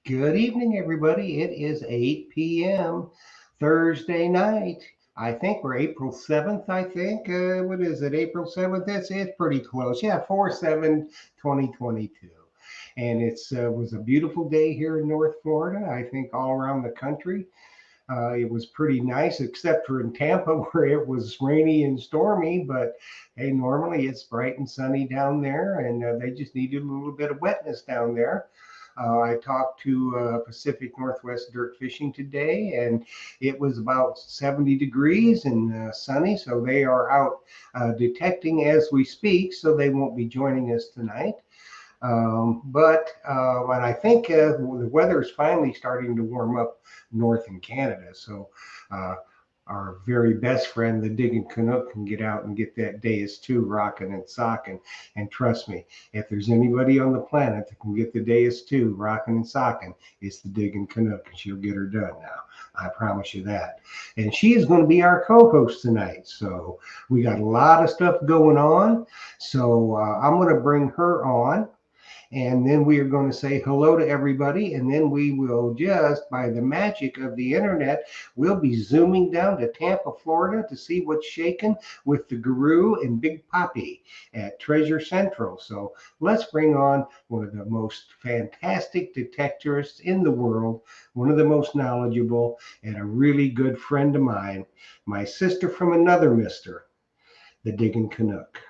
Good evening, everybody. It is 8 p.m. Thursday night. I think we're April 7th, I think. What is it, April 7th? It's pretty close. Yeah, 4/7, 2022. And it's was a beautiful day here in North Florida, I think all around the country. It was pretty nice, except for in Tampa where it was rainy and stormy. But hey, normally it's bright and sunny down there, and they just needed a little bit of wetness down there. I talked to Pacific Northwest Dirt Fishing today, and it was about 70 degrees and sunny. So they are out detecting as we speak, so they won't be joining us tonight. And I think the weather is finally starting to warm up north in Canada. So uh, our very best friend, the Digging Canuck, can get out and get that Deus 2 rocking and socking. And trust me, if there's anybody on the planet that can get the Deus 2 rocking and socking, it's the Digging Canuck, and she'll get her done now. I promise you that. And she is going to be our co-host tonight. So we got a lot of stuff going on. So I'm going to bring her on, and then we are going to say hello to everybody. And then we will just, by the magic of the internet, we'll be zooming down to Tampa, Florida to see what's shaking with the Guru and Big Poppy at Treasure Central. So let's bring on one of the most fantastic detectorists in the world, one of the most knowledgeable, and a really good friend of mine, my sister from another mister, the Diggin' Canuck.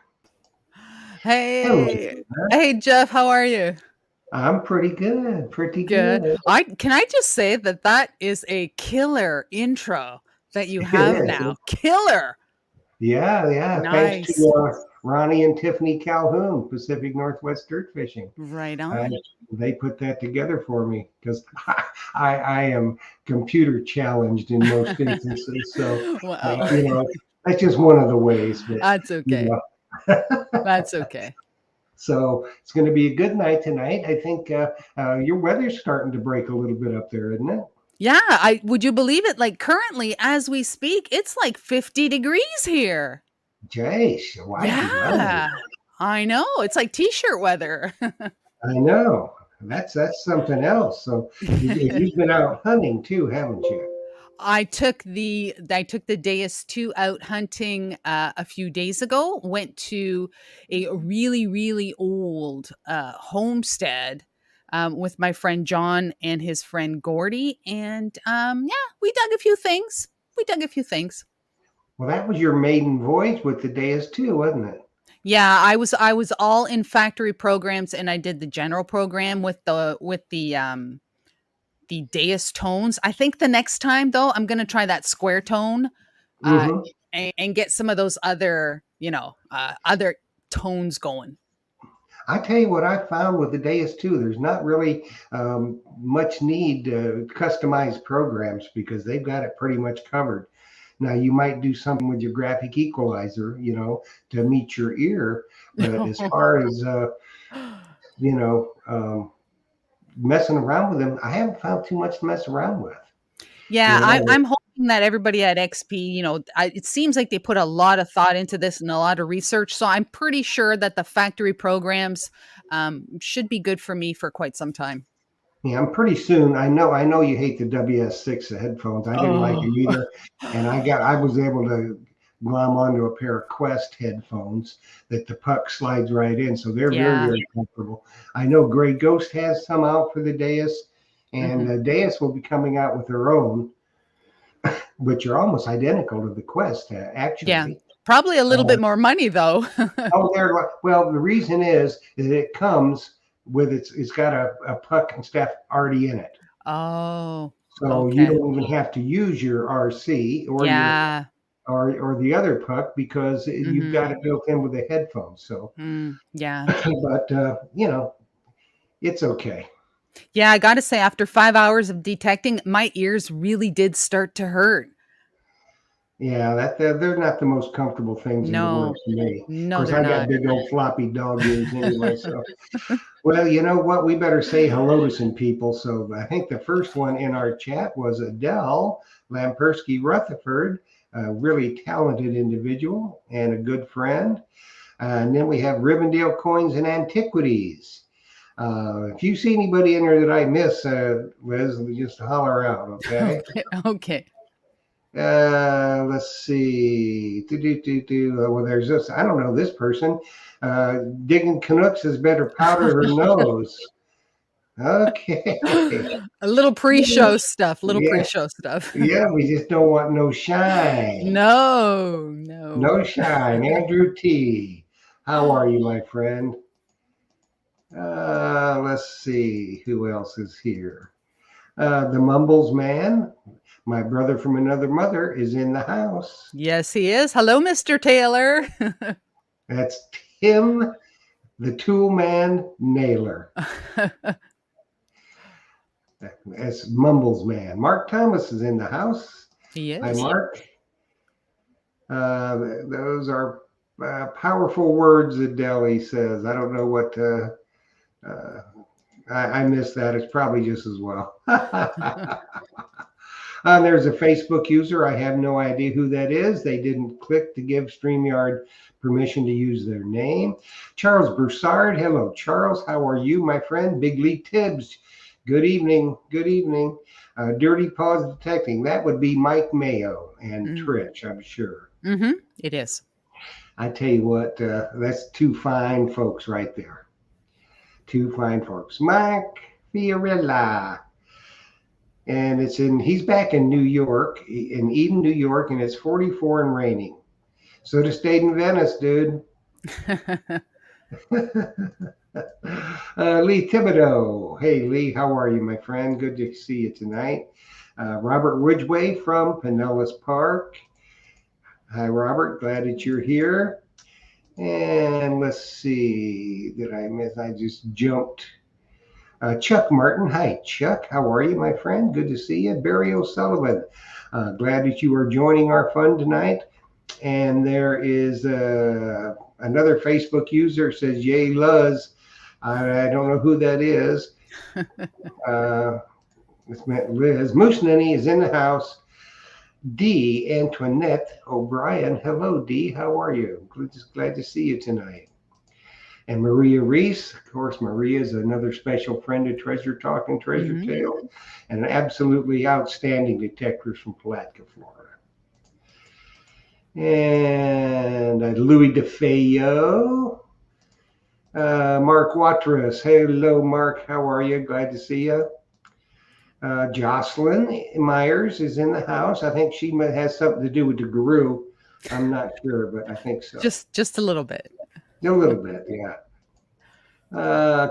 Hello. Hey, hey Jeff, how are you? I'm pretty good, pretty Good. good. I can I just say that that is a killer intro that you It have is. now. Killer. Yeah, yeah. Thanks Nice. to Ronnie and Tiffany Calhoun, Pacific Northwest Dirt Fishing. Right Uh, on. they put that together for me because I am computer challenged in most instances. So, Well, that's just one of the ways. But, that's you okay. know, That's okay. so it's going to be a good night tonight. I think your weather's starting to break a little bit up there, isn't it? Yeah, I would you believe it? Like currently as we speak, it's like 50 degrees here. Jace, why'd money? Yeah. I know. It's like t-shirt weather. I know. That's something else. So you've been out hunting too, haven't you? I took the Deus 2 out hunting a few days ago. Went to a really really old homestead with my friend John and his friend Gordy, and yeah, we dug a few things. We dug a few things. Well, that was your maiden voyage with the Deus too, wasn't it? Yeah, I was all in factory programs, and I did the general program with the Deus tones. I think the next time though, I'm gonna try that square tone, uh, Mm-hmm. and get some of those other, other tones going. I tell you what I found with the Deus too. There's not really much need to customize programs because they've got it pretty much covered. Now you might do something with your graphic equalizer, to meet your ear, but as far as you know, messing around with them, I haven't found too much to mess around with. Yeah, You I, know, I'm hoping that everybody at XP, it seems like they put a lot of thought into this and a lot of research. So I'm pretty sure that the factory programs should be good for me for quite some time. Yeah, I'm pretty soon. I know you hate the WS6 headphones. I didn't like Oh, them either, and I was able to glom onto a pair of Quest headphones that the puck slides right in, so they're very yeah. very comfortable. I know Gray Ghost has some out for the Deus, and Hmm. Deus will be coming out with their own, which are almost identical to the Quest Yeah. actually. Probably a little Uh, bit more money though. oh, well. The reason is that it comes with it's got a puck and stuff already in it. Oh, So you okay. don't even have to use your RC or your Yeah. or the other puck because you've Mhm. got it built in with the headphones. So, Yeah. but it's okay. Yeah, I gotta say, after 5 hours of detecting, my ears really did start to hurt. Yeah, they're not the most comfortable things in the world No. to me. Of No, course, they're I got not. big old floppy dog ears anyway. So, well, you know what? We better say hello to some people. So I think the first one in our chat was Adele Lampersky Rutherford, a really talented individual and a good friend. And then we have Rivendell Coins and Antiquities. If you see anybody in there that I miss, Liz, just holler out, okay? Okay. Okay. Let's see. Well, there's this. I don't know this person. Digging Canucks is better powder her nose. Okay. A little pre-show stuff. Little Yeah, pre-show stuff. yeah. We just don't want no shine. No, no. No shine. Andrew T. How are you, my friend? Let's see. Who else is here? The Mumbles Man, my brother from another mother, is in the house. Yes, he is. Hello, Mr. Taylor. That's Tim, the Tool Man Nailer. That's Mumbles Man. Mark Thomas is in the house. He Hi, is. Mark. Those are powerful words, Adele says. I don't know what. I missed that. It's probably just as well. There's a Facebook user. I have no idea who that is. They didn't click to give StreamYard permission to use their name. Charles Broussard. Hello, Charles. How are you, my friend? Big Lee Tibbs. Good evening. Good evening. Dirty Paws Detecting. That would be Mike Mayo and Trish, I'm sure. Mm-hmm. It is. I tell you what, that's two fine folks right there. Two fine folks. Mike Fiorella. And he's back in New York, in Eden, New York, and it's 44 and raining. So to stayed in Venice, dude. Lee Thibodeau. Hey, Lee, how are you, my friend? Good to see you tonight. Robert Ridgway from Pinellas Park. Hi, Robert. Glad that you're here. And let's see. Did I miss? I just jumped. Chuck Martin. Hi, Chuck. How are you, my friend? Good to see you. Barry O'Sullivan. Glad that you are joining our fun tonight. And there is another Facebook user says, Yay, Luz. I don't know who that is. It's meant Liz. Moose Ninny is in the house. D. Antoinette O'Brien. Hello, D. How are you? Just glad to see you tonight. And Maria Reese. Of course, Maria is another special friend of Treasure Talk and Treasure Tale, and an absolutely outstanding detective from Palatka, Florida. And Louis DeFeo. Mark Watras. Hello, Mark. How are you? Glad to see you. Jocelyn Myers is in the house. I think she has something to do with the guru. I'm not sure, but I think so. Just a little bit. A little bit, yeah.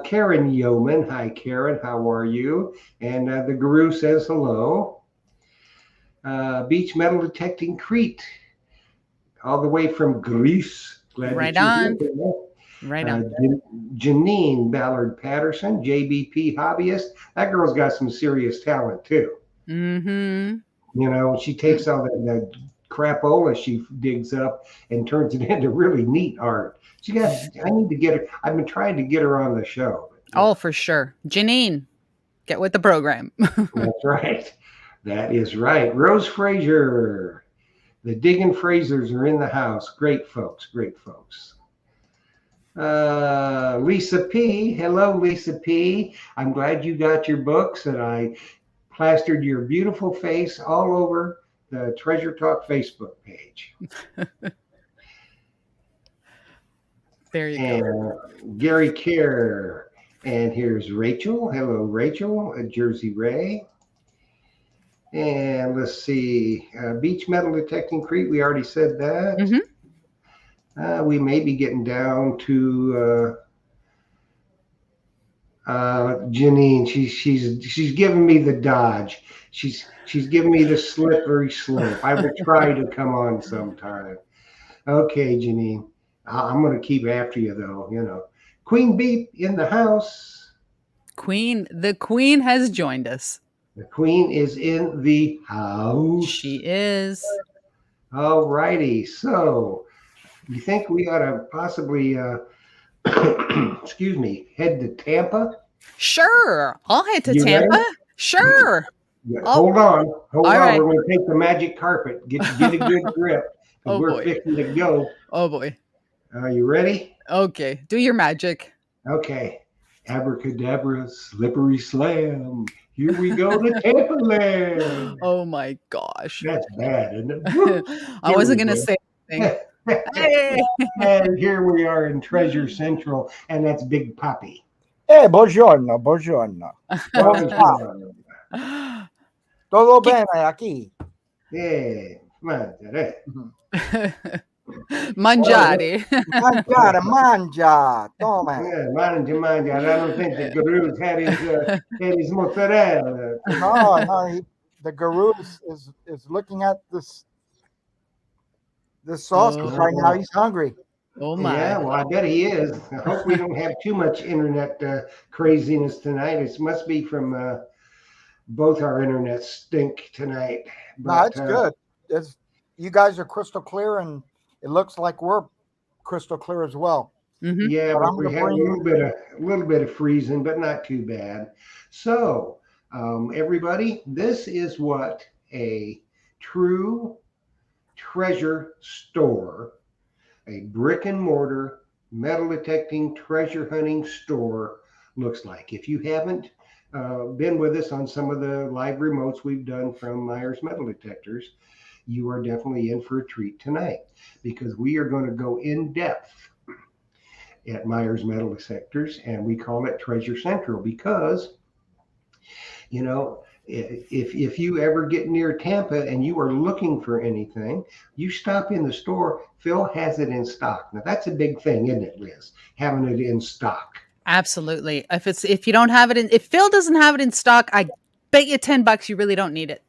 Karen Yeoman. Hi, Karen. How are you? And the guru says hello. Beach Metal Detecting Crete, all the way from Greece. Glad right that on. Here. Right on. Janine Ballard Patterson, JBP hobbyist. That girl's got some serious talent too. Mm-hmm. You know, she takes all that crapola she digs up and turns it into really neat art. I need to get her. I've been trying to get her on the show. Oh, for sure. Janine, get with the program. That's right. That is right. Rose Frazier. The Diggin' Frasers are in the house. Great folks. Great folks. Lisa P. Hello, Lisa P. I'm glad you got your books, and I plastered your beautiful face all over the Treasure Talk Facebook page. There you go. Gary Kerr. And here's Rachel. Hello, Rachel, Jersey Ray. And let's see, Beach Metal Detecting Crete. We already said that. Mm-hmm. We may be getting down to Janine. She's giving me the dodge. She's giving me the slippery slope. I will try to come on sometime. Okay, Janine. I'm going to keep after you, though. You know, Queen Beep in the house. The Queen has joined us. The Queen is in the house. She is. All righty. So, you think we ought to possibly, excuse me, head to Tampa? Sure. I'll head to Tampa. Ready? Sure. Yeah, hold on. Right. We're going to take the magic carpet. Get a good grip. We're fixing to go. Oh, boy. Are you ready? Okay. Do your magic. Okay. Abracadabra, slippery slam. Here we go to Tampa Land. Oh my gosh. That's bad, isn't it? Whoops. I Here wasn't we going to go. say anything. Hey. And here we are in Treasure Central, and that's Big Poppy. Buongiorno, buongiorno. Come sta? Buongiorno. Todo bene aquí? Yeah, mangiare. Mangiare. Mangiare, mangia. Tome. Yeah, mangia. I don't think the guru's had his mozzarella. No, the guru is looking at this sausage Oh. right now. He's hungry. Oh my. Yeah, well, I bet he is. I hope we don't have too much internet craziness tonight. It must be from both our internet stink tonight. No, But, it's good. You guys are crystal clear, and it looks like we're crystal clear as well. Mm-hmm. Yeah, But but I'm we gonna had bring a little bit of freezing, but not too bad. So, everybody, this is what a true treasure store, a brick and mortar metal detecting treasure hunting store looks like. If you haven't been with us on some of the live remotes we've done from Myers Metal Detectors, you are definitely in for a treat tonight, because we are going to go in depth at Myers Metal Detectors, and we call it Treasure Central because, you know, if you ever get near Tampa and you are looking for anything, you stop in the store. Phil has it in stock. Now that's a big thing, isn't it, Liz? Having it in stock. Absolutely. If you don't have it if Phil doesn't have it in stock, I bet you $10 you really don't need it.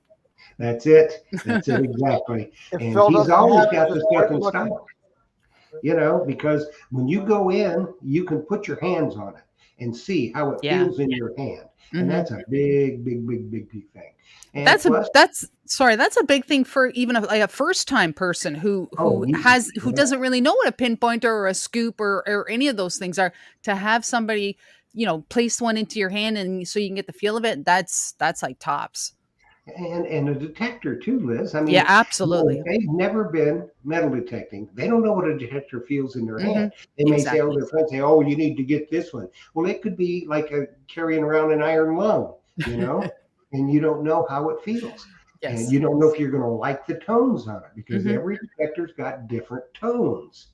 That's it. That's it exactly. If And Phil he's doesn't always have it, got the just stuff quit in looking. stock. You know, because when you go in, you can put your hands on it and see how it Yeah. feels in your hand. And Mhm. that's a big thing. And That's plus, that's a big thing for even a first time person who yeah. doesn't really know what a pinpointer or a scoop or any of those things are, to have somebody, place one into your hand and so you can get the feel of it. That's like tops. And a detector too, Liz. I Yeah, mean, absolutely. if they've never been metal detecting, they don't know what a detector feels in their hand. They may say, Exactly. their friends say, oh, you need to get this one. Well, it could be like carrying around an iron lung, and you don't know how it feels. Yes. And you don't know if you're going to like the tones on it, because Mhm. every detector's got different tones.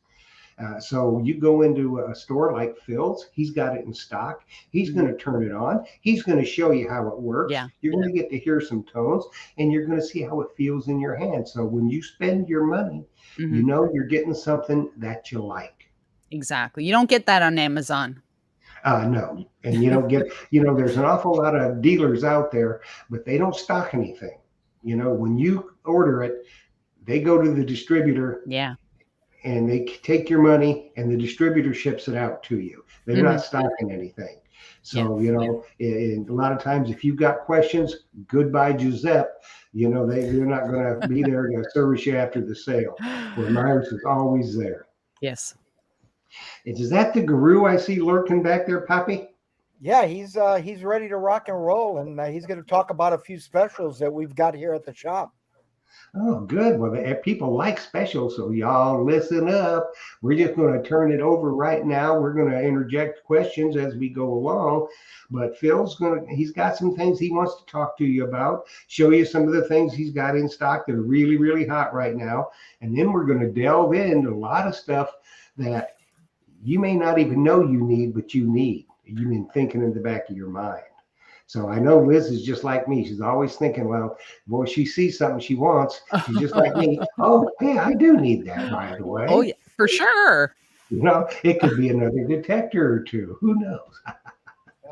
So you go into a store like Phil's, he's got it in stock. He's going to turn it on. He's going to show you how it works. Yeah. You're going to get to hear some tones, and you're going to see how it feels in your hand. So when you spend your money, Mhm. you know you're getting something that you like. Exactly. You don't get that on Amazon. No. And you don't get, there's an awful lot of dealers out there, but they don't stock anything. When you order it, they go to the distributor. Yeah. And they take your money and the distributor ships it out to you. They're not stocking anything. So, a lot of times if you've got questions, goodbye, Giuseppe. They're not going to be there to service you after the sale. Where Myers is always there. Yes. Is that the guru I see lurking back there, Poppy? Yeah, he's ready to rock and roll, and he's going to talk about a few specials that we've got here at the shop. Oh, good. Well, people like specials, so y'all listen up. We're just going to turn it over right now. We're going to interject questions as we go along. But he's got some things he wants to talk to you about, show you some of the things he's got in stock that are really, really hot right now. And then we're going to delve into a lot of stuff that you may not even know you need, but you need. You've been thinking in the back of your mind. So I know Liz is just like me. She's always thinking, well, boy, she sees something she wants. She's just like me. Oh, hey, I do need that, by the way. Oh, yeah, for sure. It could be another detector or two. Who knows?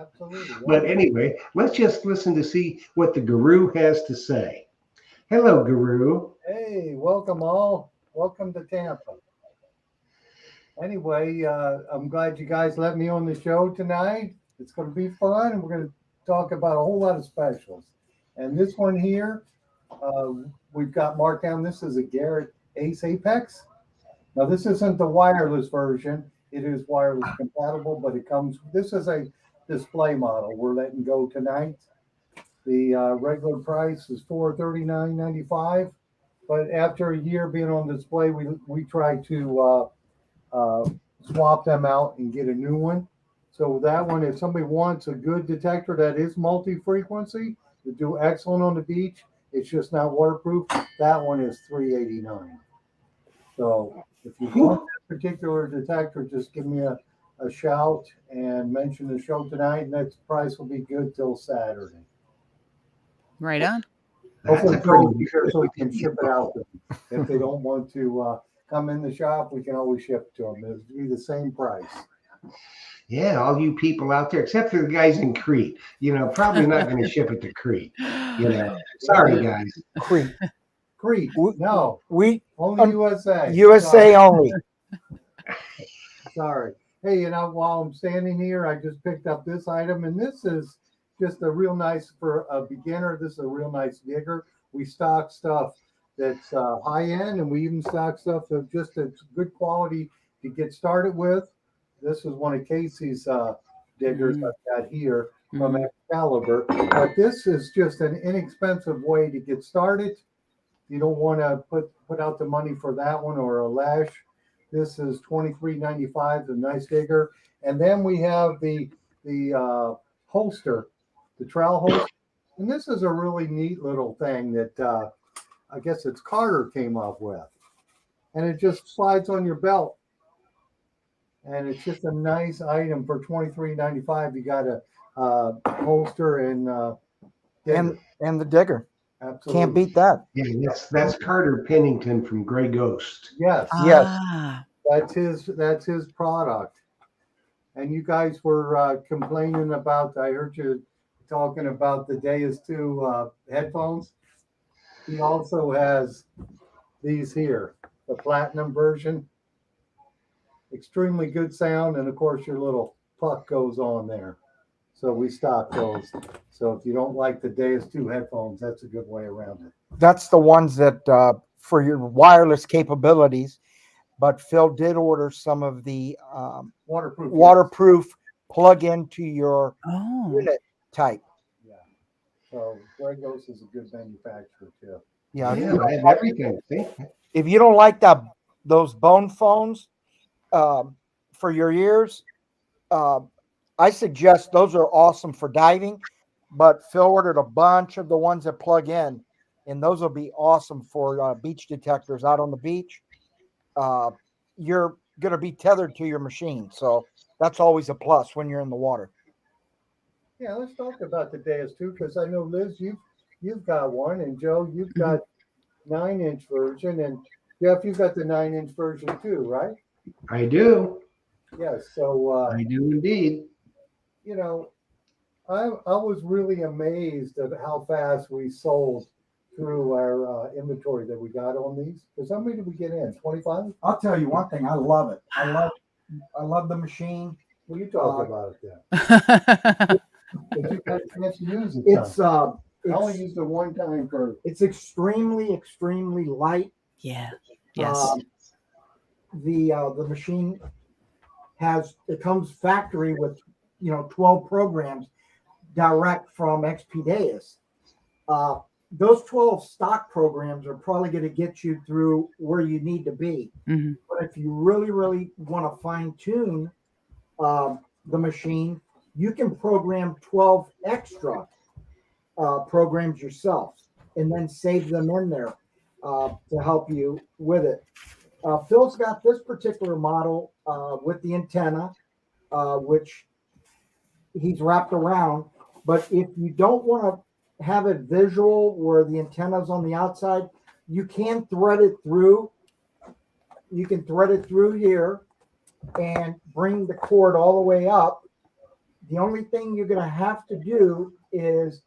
Absolutely. But anyway, let's just listen to see what the guru has to say. Hello, guru. Hey, welcome all. Welcome to Tampa. Anyway, I'm glad you guys let me on the show tonight. It's going to be fun, and we're going to talk about a whole lot of specials. And this one here, we've got marked down. This is a Garrett Ace Apex. Now, this isn't the wireless version. It is wireless compatible, but this is a display model we're letting go tonight. The regular price is $439.95. But after a year being on display, we try to swap them out and get a new one. So that one, if somebody wants a good detector that is multi-frequency to do excellent on the beach, it's just not waterproof. That one is $389. So if you want that particular detector, just give me a shout and mention the show tonight. Next price will be good till Saturday. Right on. That's Hopefully, a pretty Joe will be here so we can ship it out to them. If they don't want to come in the shop, we can always ship it to them. It'll be the same price. Yeah, all you people out there, except for the guys in Crete, probably not going to ship it to Crete. Sorry, guys. Crete. No, We only USA. USA only. Sorry. Hey, while I'm standing here, I just picked up this item, and this is just a real nice, for a beginner, this is a real nice digger. We stock stuff that's high end, and we even stock stuff that's just a good quality to get started with. This is one of Casey's diggers I've got here from Excalibur, but this is just an inexpensive way to get started. You don't want to put out the money for that one or a lash. This is $23.95, a nice digger. And then we have the holster, the trowel holster. And this is a really neat little thing that I guess it's Carter came up with. And it just slides on your belt. And it's just a nice item for $23.95. You got a holster and the digger. Absolutely. Can't beat that. Yeah, that's Carter Pennington from Grey Ghost. Yes. Ah. That's his product. And you guys were complaining about, I heard you talking about the Deus 2 headphones. He also has these here, the platinum version. Extremely good sound, and of course your little puck goes on there. So we stock those. So if you don't like the Deus 2 headphones, that's a good way around it. That's the ones that for your wireless capabilities. But Phil did order some of the waterproof plug into your unit type. Yeah. So Grey Ghost is a good manufacturer too. Yeah, I have everything. See? If you don't like those bone phones for your ears, I suggest those are awesome for diving. But Phil ordered a bunch of the ones that plug in, and those will be awesome for beach detectors out on the beach. You're going to be tethered to your machine, so that's always a plus when you're in the water. Yeah, let's talk about the Deus 2, because I know, Liz, you've got one, and Joe, you've got 9-inch version, and Jeff, you've got the 9-inch version too, right? I do. Yes. So I do indeed. I was really amazed at how fast we sold through our inventory that we got on these. Because how many did we get in? 25? I'll tell you one thing. I love it. I love the machine. Well, you talk about it then. But you got a chance to use it. I only used it one time for. It's extremely light. Yeah. Yes. The machine comes factory with 12 programs direct from XP Deus. Those 12 stock programs are probably going to get you through where you need to be. Mm-hmm. But if you really want to fine tune the machine, you can program 12 extra programs yourself and then save them in there to help you with it. Phil's got this particular model with the antenna, which he's wrapped around. But if you don't want to have it visual where the antenna's on the outside, you can thread it through. You can thread it through here and bring the cord all the way up. The only thing you're going to have to do is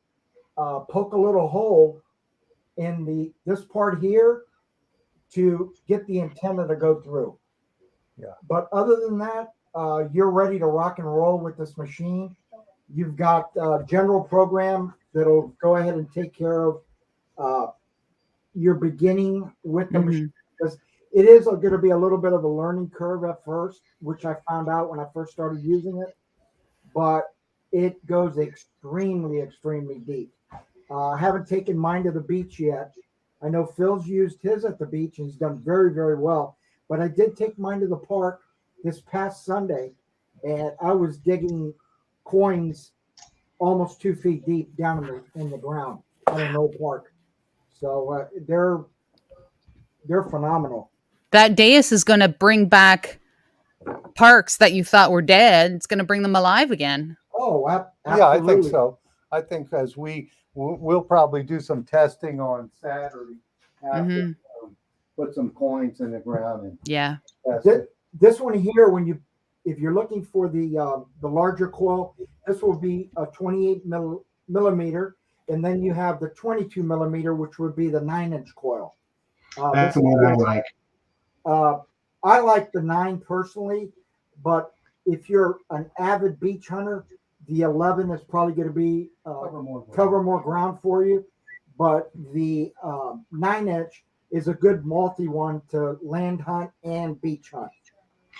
poke a little hole in this part here to get the antenna to go through. Yeah. But other than that, you're ready to rock and roll with this machine. You've got a general program that'll go ahead and take care of your beginning with the machine, because it is going to be a little bit of a learning curve at first, which I found out when I first started using it, but it goes extremely deep. I haven't taken mine to the beach yet. I know Phil's used his at the beach and he's done very well, but I did take mine to the park this past Sunday, and I was digging coins almost 2 feet deep down in the ground at an old park. So they're phenomenal. That dais is going to bring back parks that you thought were dead. It's going to bring them alive again. Oh, Yeah, I think absolutely. so. I think as we'll probably do some testing on Saturday after Hmm. put some coins in the ground and Yeah. test This, it. this one here, if you're looking for the larger coil, this will be a 28 millimeter, and then you have the 22 millimeter, which would be the 9-inch coil. That's This the one I is like. I like the 9 personally, but if you're an avid beach hunter, the 11 is probably going to be cover more ground for you. But the 9-inch is a good multi one to land hunt and beach hunt.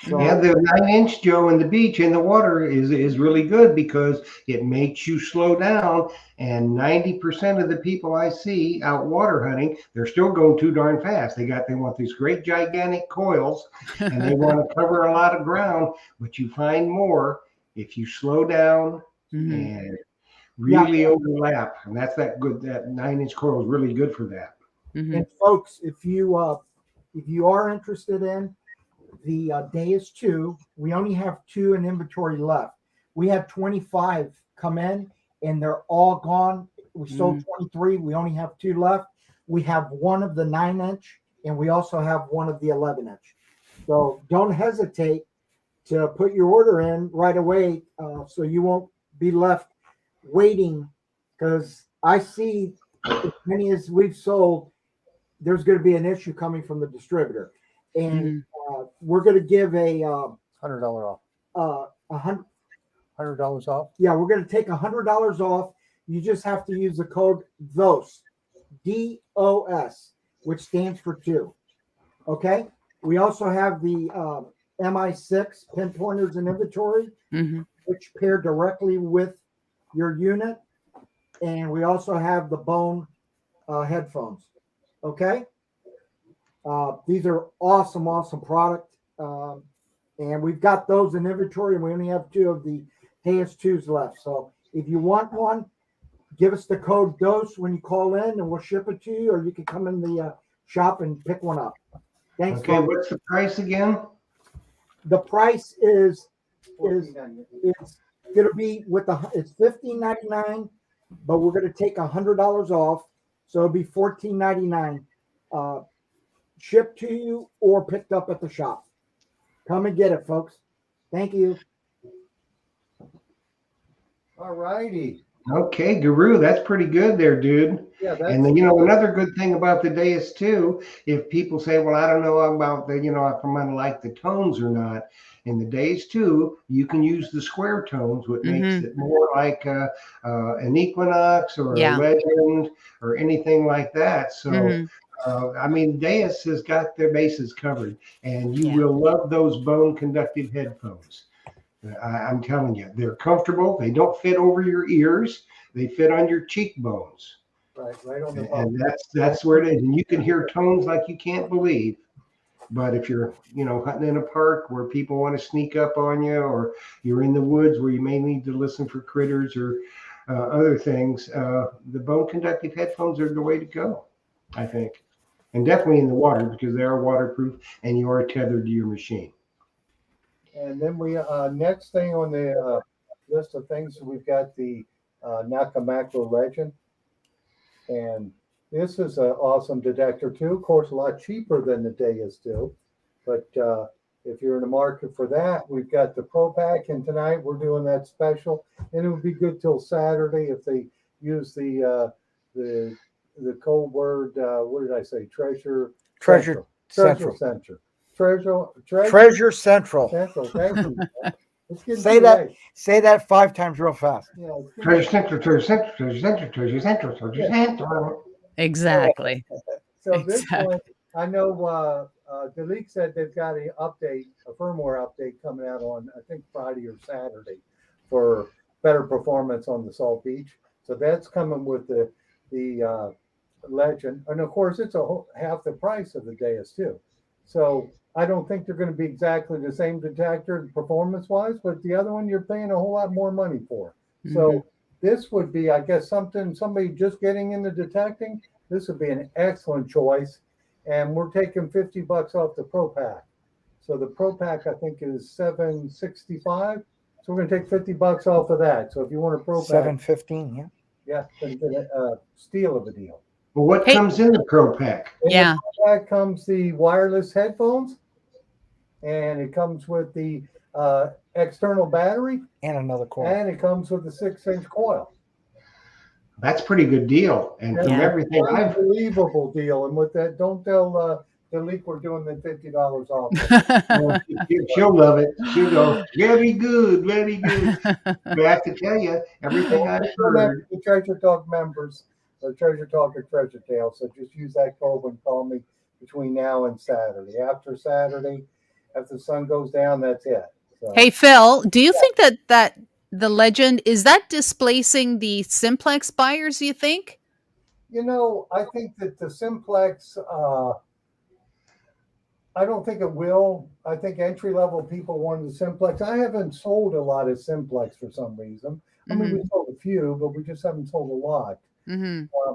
So Yeah, the 9 inch Joe in the beach in the water is really good because it makes you slow down. And 90% of the people I see out water hunting, they're still going too darn fast. They want these great gigantic coils and they want to cover a lot of ground, but you find more if you slow down Hmm. and yeah, really overlap. And that's that good. That 9 inch coil is really good for that. Hmm. and folks, if you are interested in the Deus 2, we only have 2 in inventory left. We had 25 come in and they're all gone. We sold 23. We only have 2 left. We have one of the 9-inch and we also have one of the 11-inch. So don't hesitate to put your order in right away so you won't be left waiting because I see as many as we've sold, there's going to be an issue coming from the distributor. And Hmm. we're going to give $100 off. a hundred. $100 off. Yeah, we're going to take $100 off. You just have to use the code DOS, DOS, which stands for 2. Okay. We also have the MI6 pinpointers in inventory, Hmm. which pair directly with your unit, and we also have the Bone headphones. Okay. These are awesome product. And we've got those in inventory, and we only have 2 of the AS2s left. So if you want one, give us the code DOS when you call in, and we'll ship it to you, or you can come in the shop and pick one up. Thanks, Okay, folks. what's the price again? The price is $14.99. it's going to be it's $15.99, but we're going to take $100 off, so it'll be $14.99. Shipped to you or picked up at the shop. Come and get it, folks. Thank you. All righty. Okay, Guru, that's pretty good there, dude. Yeah, And then, another good thing about the Deus too, if people say, well, I don't know about if I'm going to like the tones or not. In the Deus too, you can use the square tones, which makes Hmm. it more like an Equinox or a Yeah. Legend or anything like that. So, Hmm. Deus has got their bases covered, and you Yeah. will love those bone conductive headphones. I'm telling you, they're comfortable. They don't fit over your ears. They fit on your cheekbones, right on the bone. and that's where it is. And you can hear tones like you can't believe. But if you're, hunting in a park where people want to sneak up on you, or you're in the woods where you may need to listen for critters or other things, the bone conductive headphones are the way to go, I think. And definitely in the water because they are waterproof and you are tethered to your machine. And then we next thing on the list of things, we've got the Nakamako Legend, and this is an awesome detector too. Of course, a lot cheaper than the Deus do, but if you're in the market for that, we've got the Pro Pack, and tonight we're doing that special, and it would be good till Saturday if they use the code word. What did I say? Treasure Treasure Central. Central. Treasure Central. Central. Thank you. It's getting Say too that. late. Say that 5 times real fast. Yeah, it's getting- Treasure Central, Treasure Central, Treasure Central, Treasure Central, Treasure Central. Exactly. So this Exactly. one, I know Dalik said they've got a firmware update coming out on, I think, Friday or Saturday for better performance on the Salt Beach. So that's coming with the Legend, and of course it's half the price of the Deus too. So I don't think they're going to be exactly the same detector performance-wise, but the other one you're paying a whole lot more money for. So this would be, I guess, somebody just getting into detecting. This would be an excellent choice, and we're taking $50 off the Pro Pack. So the Pro Pack I think is $765. So we're going to take $50 off of that. So if you want a Pro Pack, $715, yeah. then steal of a deal. Well, what Hey. comes in the Pro Pack? In Yeah. the Pro Pack comes the wireless headphones, and it comes with the external battery, And another coil. and it comes with the 6-inch coil. That's a pretty good deal. And from Yeah. everything I've Unbelievable deal. And with that, don't tell Delete we're doing the $50 off. well, she'll love it. She'll go, very good, very good. But I have to tell you, everything I've heard. The Treasure Talk members, or Treasure Talk or Treasure Tale. So just use that code and call me between now and Saturday. After Saturday, after the sun goes down, that's it. So, Hey, Phil, do you think that the Legend, is that displacing the Simplex buyers, you think? you know, I think that the Simplex, I don't think it will. I think entry level people want the Simplex. I haven't sold a lot of Simplex for some reason. I mean, we sold a few, but we just haven't sold a lot.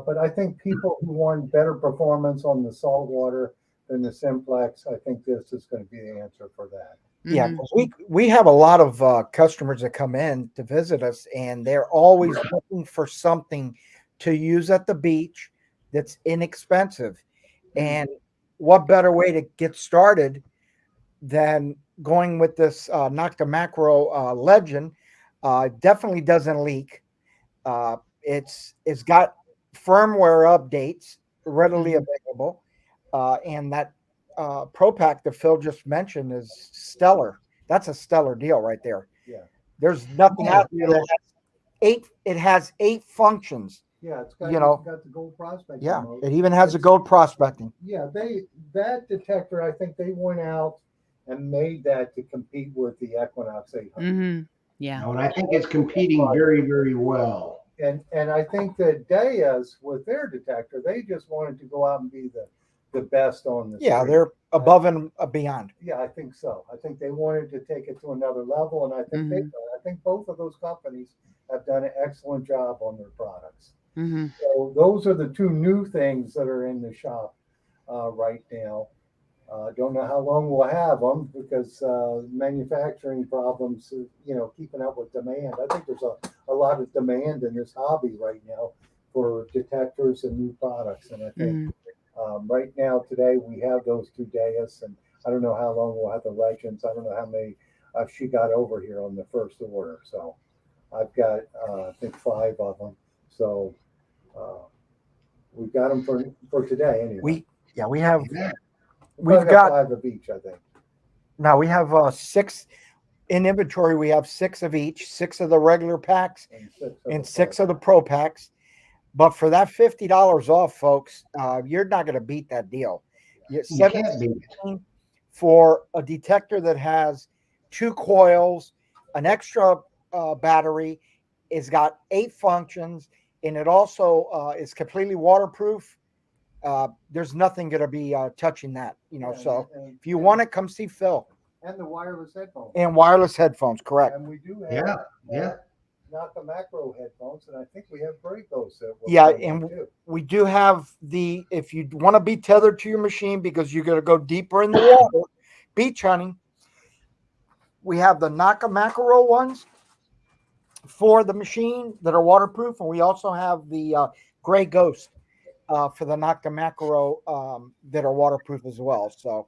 But I think people who want better performance on the saltwater than the Simplex, I think this is going to be the answer for that. Yeah, 'cause we have a lot of customers that come in to visit us, and they're always looking for something to use at the beach that's inexpensive. And what better way to get started than going with this Nocta Macro Legend? Definitely doesn't leak. It's got firmware updates readily available, and that Pro Pack that Phil just mentioned is stellar. That's a stellar deal right there. Yeah. There's nothing out there that has eight. It has 8 functions. Yeah, it's got, You know, it's got the gold prospecting Yeah, mode. it even has a gold prospecting. Yeah, that detector, I think they went out and made that to compete with the Equinox 800. Yeah. And I think it's competing very, very well. And I think that Deas with their detector, they just wanted to go out and be the best on the Yeah, street. they're above and beyond. Yeah, I think so. I think they wanted to take it to another level, and I think they did. I think both of those companies have done an excellent job on their products. So those are the 2 new things that are in the shop right now. Don't know how long we'll have them because manufacturing problems, keeping up with demand. I think there's a lot of demand in this hobby right now for detectors and new products. And I think right now, today, we have those 2 Deas, and I don't know how long we'll have the Legends. I don't know how many she got over here on the first order. So I've got, I think, 5 of them. So we've got them for today anyway. We've got 5 of each, I think. Now we have 6 in inventory. We have 6 of each, 6 of the regular packs and 6 of the Pro Packs. But for that $50 off, folks, you're not going to beat that deal. You can't beat it. For a detector that has 2 coils, an extra battery, it's got 8 functions, and it also is completely waterproof. There's nothing going to be touching that, So if you want it, come see Phil. And the wireless headphones. And wireless headphones, correct? And we do have Yeah. not the macro headphones, and I think we have Bracos. And we do have if you want to be tethered to your machine because you're going to go deeper in the water, beach hunting, we have the Nocta Macro ones for the machine that are waterproof, and we also have the Gray Ghost for the Nocta Macro that are waterproof as well. So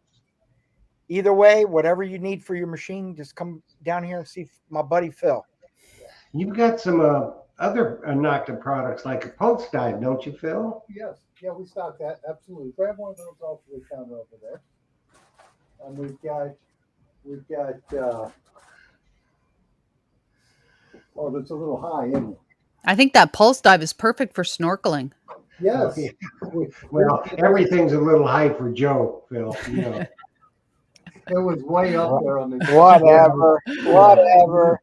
either way, whatever you need for your machine, just come down here and see my buddy Phil. You've got some other Nocta products like a pulse dive, don't you, Phil? Yes. Yeah, we stock that. Absolutely. Grab one of those off the counter over there. And we've got oh, that's a little high, isn't it? I think that pulse dive is perfect for snorkeling. Yes. Well, everything's a little high for Joe, Phil. It was way up there on the Whatever.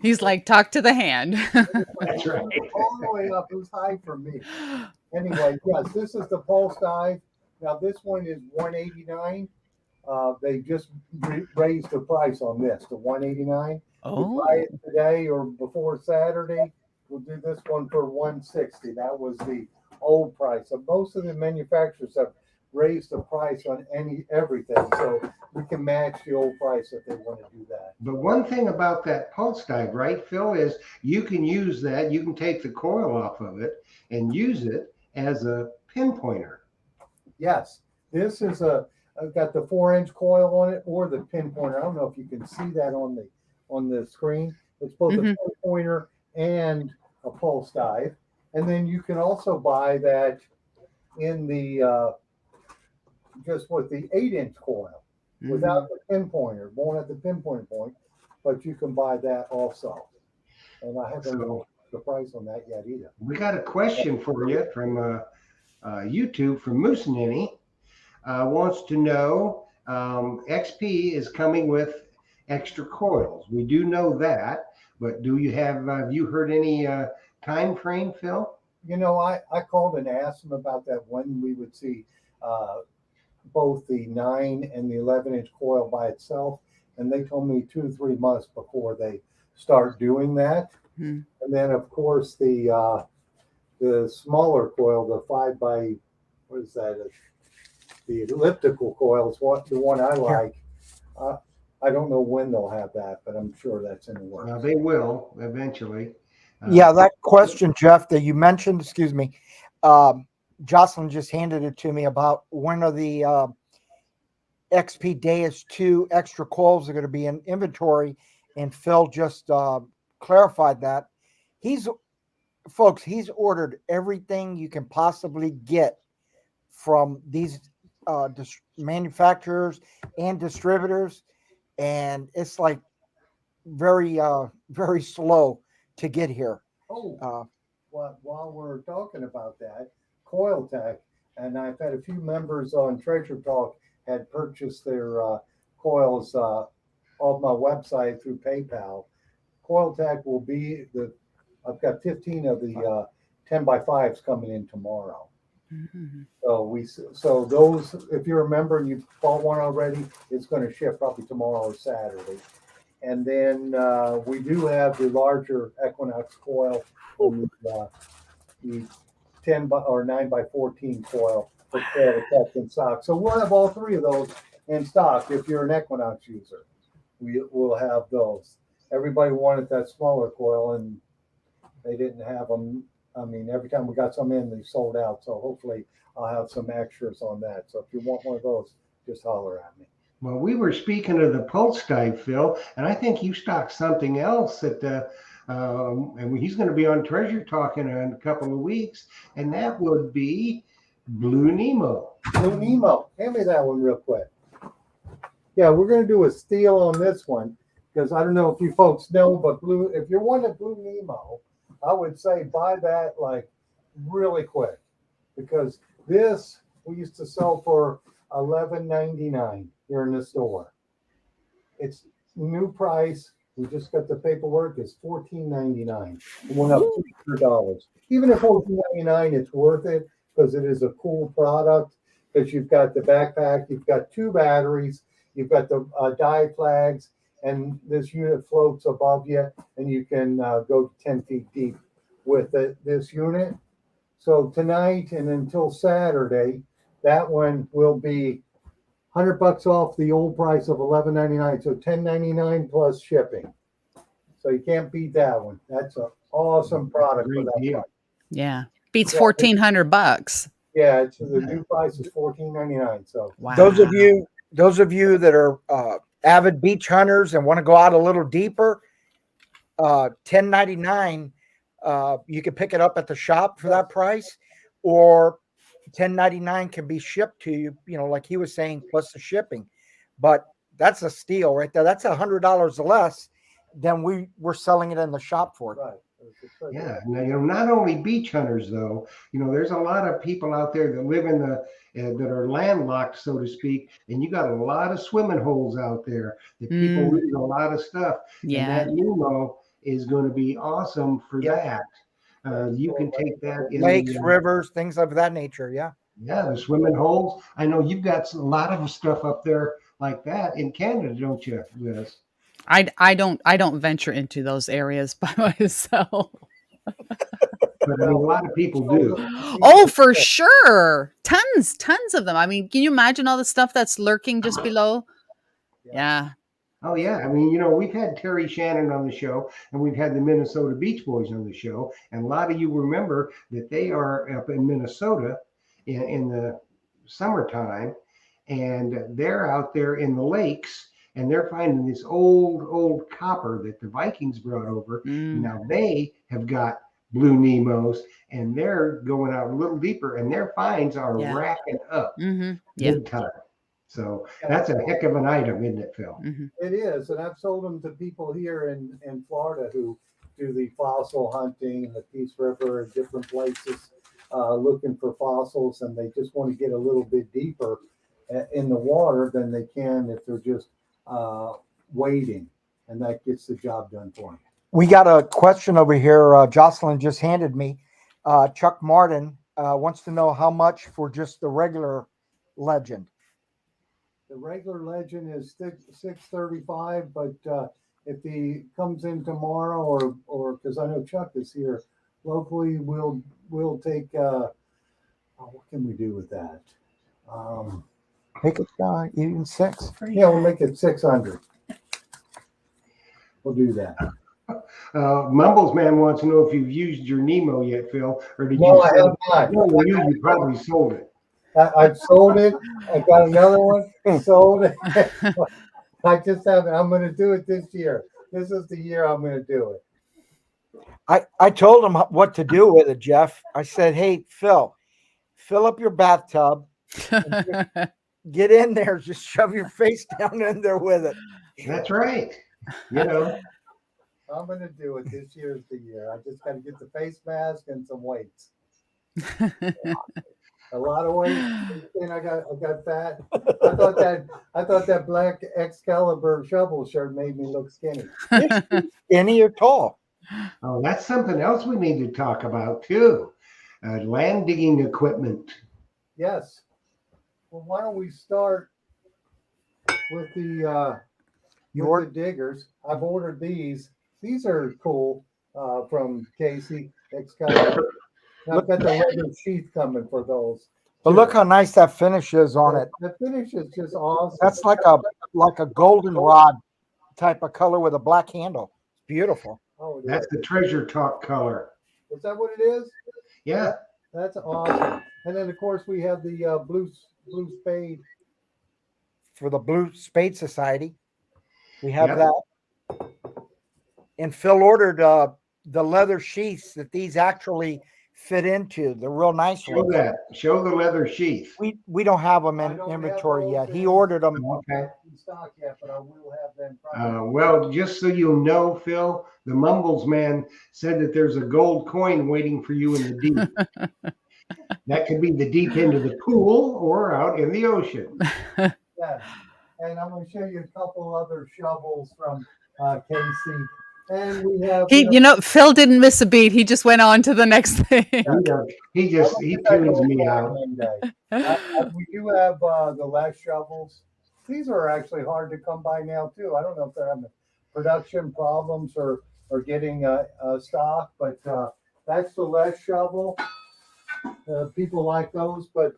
He's like, talk to the hand. That's right. All the way up. It was high for me. Anyway, yes, this is the pulse dive. Now this one is $189. They just raised the price on this to $189. You buy Oh. it today or before Saturday, we'll do this one for $160. That was the old price. So most of the manufacturers have raised the price on everything, so we can match the old price if they want to do that. But one thing about that pulse dive, right, Phil, is you can use that. You can take the coil off of it and use it as a pinpointer. Yes, this is I've got the 4-inch coil on it or the pinpointer. I don't know if you can see that on the screen. It's both a pinpointer and a pulse dive. And then you can also buy that in the just with the 8-inch coil without the pinpointer. Won't have the pinpoint point, but you can buy that also. And I haven't known the price on that yet either. We got a question for you from YouTube from Moose Ninny. Wants to know XP is coming with extra coils. We do know that, but do you have you heard any time frame, Phil? You know, I called and asked them about that when we would see both the 9 and the 11-inch coil by itself, and they told me 2 to 3 months before they start doing that. And then of course the smaller coil, the 5 by what is that? The elliptical coil is the one I like. I don't know when they'll have that, but I'm sure that's in the works. They will eventually. Yeah, that question, Jeff, that you mentioned, excuse me, Jocelyn just handed it to me about when are the XP Deus 2 extra coils are going to be in inventory, and Phil just clarified that. He's ordered everything you can possibly get from these manufacturers and distributors, and it's like very slow to get here. Well, while we're talking about that, Coil Tech, and I've had a few members on Treasure Talk had purchased their coils off my website through PayPal. Coil Tech will be I've got 15 of the 10 by 5s coming in tomorrow. So those, if you remember and you bought one already, it's going to ship probably tomorrow or Saturday. And then we do have the larger Equinox coil, and the 10 by or 9 by 14 coil for Coil Tech in stock. So we'll have all 3 of those in stock. If you're an Equinox user, we'll have those. Everybody wanted that smaller coil, and they didn't have them. I mean, every time we got some in, they sold out. So hopefully I'll have some extras on that. So if you want one of those, just holler at me. Well, we were speaking of the pulse dive, Phil, and I think you stocked something else that, and he's going to be on Treasure Talk in a couple of weeks, and that would be Blue Nemo. Blue Nemo, hand me that one real quick. Yeah, we're going to do a steal on this one because I don't know if you folks know, but if you're wanting Blue Nemo, I would say buy that like really quick, because this we used to sell for $11.99 here in the store. It's new price. We just got the paperwork. It's $14.99. It went up $200. Even at $14.99, it's worth it because it is a cool product. Because you've got the backpack, you've got 2 batteries, you've got the dive flags, and this unit floats above you, and you can go 10 feet deep with this unit. So tonight and until Saturday, that one will be $100 off the old price of $11.99. So $10.99 plus shipping. So you can't beat that one. That's an awesome product for that price. Yeah, beats $1,400. Yeah, it's the new price is $14.99. So wow. Those of you that are avid beach hunters and want to go out a little deeper, $10.99. You can pick it up at the shop for that price, or $10.99 can be shipped to you, like he was saying, plus the shipping. But that's a steal right there. That's $100 less than we were selling it in the shop for. Right. Yeah, now, not only beach hunters though, there's a lot of people out there that live in that are landlocked, so to speak, and you got a lot of swimming holes out there that people read a lot of stuff. Yeah, and that Nemo is going to be awesome for that. You can take that in lakes, rivers, things of that nature. Yeah. Yeah, the swimming holes. I know you've got a lot of stuff up there like that in Canada, don't you, Liz? I don't venture into those areas by myself. But I mean, a Well, lot of people so do. Oh, for sure. Tons of them. I mean, can you imagine all the stuff that's lurking just below? yeah. Yeah. Oh yeah, I mean, we've had Terry Shannon on the show, and we've had the Minnesota Beach Boys on the show, and a lot of you remember that they are up in Minnesota in the summertime, and they're out there in the lakes, and they're finding this old copper that the Vikings brought over. Mm, Now they have got blue Nemos, and they're going out a little deeper, and their finds are yeah. racking up Yeah. big time. So that's a heck of an item, isn't it, Phil? Hmm. It is, and I've sold them to people here in Florida who do the fossil hunting in the Peace River and different places, looking for fossils, and they just want to get a little bit deeper in the water than they can if they're just wading, and that gets the job done for them. We got a question over here. Jocelyn just handed me. Chuck Martin wants to know how much for just the regular legend. The regular legend is 635, but if he comes in tomorrow, or because I know Chuck is here locally, we'll take. What can we do with that? Make it even 6. Yeah, we'll make it 600. We'll do that. Mumbles Man wants to know if you've used your Nemo yet, Phil, or did No, you I sell have it? not. No, you probably sold it. I've sold it. I got another one. Sold it. I just haven't. I'm going to do it this year. This is the year I'm going to do it. I told him what to do with it, Jeff. I said, hey, Phil, fill up your bathtub, get in there, just shove your face down in there with it. That's right. I'm going to do it. This year is the year. I just got to get the face mask and some weights. A lot of weight, and I got fat. I thought that black Excalibur shovel shirt made me look skinny. Skinny or tall? Oh, that's something else we need to talk about too. Land digging equipment. Yes. Well, why don't we start with the diggers? I've ordered these. These are cool from Casey Excalibur. I've got the leather sheath coming for those. But look how nice that finish is on it. The finish is just awesome. That's like a goldenrod type of color with a black handle. It's beautiful. Oh, That's the Treasure Talk color. Is that what it is? Yeah. That's awesome. And then of course we have the blue spade for the Blue Spade Society. We have that. And Phil ordered the leather sheaths that these actually fit into. They're real nice ones. Show the leather sheath. We don't have them in inventory yet. He ordered them. Okay. In stock yet, but I will have them. Well, just so you know, Phil, the Mumbles Man said that there's a gold coin waiting for you in the deep. That could be the deep end of the pool or out in the ocean. Yeah. And I'm going to show you a couple other shovels from Casey. And we have, Phil didn't miss a beat. He just went on to the next thing. He tunes me out. We do have the less shovels. These are actually hard to come by now too. I don't know if they're having production problems or getting stock, but that's the less shovel. People like those, but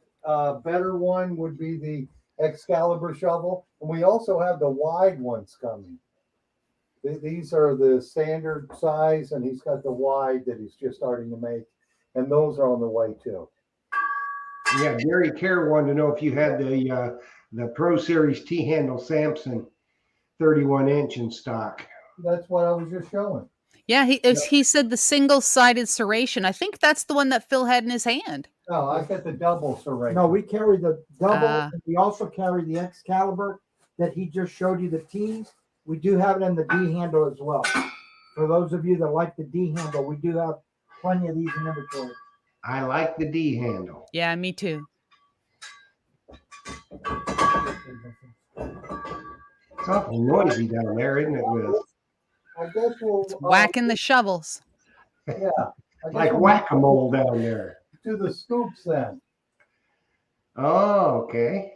better one would be the Excalibur shovel. And we also have the wide ones coming. These are the standard size, and he's got the wide that he's just starting to make, and those are on the way too. Yeah, Gary Kerr wanted to know if you had the Pro Series T-handle Samson 31-inch in stock. That's what I was just showing. Yeah, he said the single-sided serration. I think that's the one that Phil had in his hand. Oh, I got the double serration. No, we carry the double. And we also carry the Excalibur that he just showed you the T's. We do have it in the D handle as well. For those of you that like the D handle, we do have plenty of these in inventory. I like the D handle. Yeah, me too. It's awful noisy down there, isn't it, Liz? I guess we'll whacking the shovels. Yeah. Like whack-a-mole down there. Do the scoops then. Oh, okay.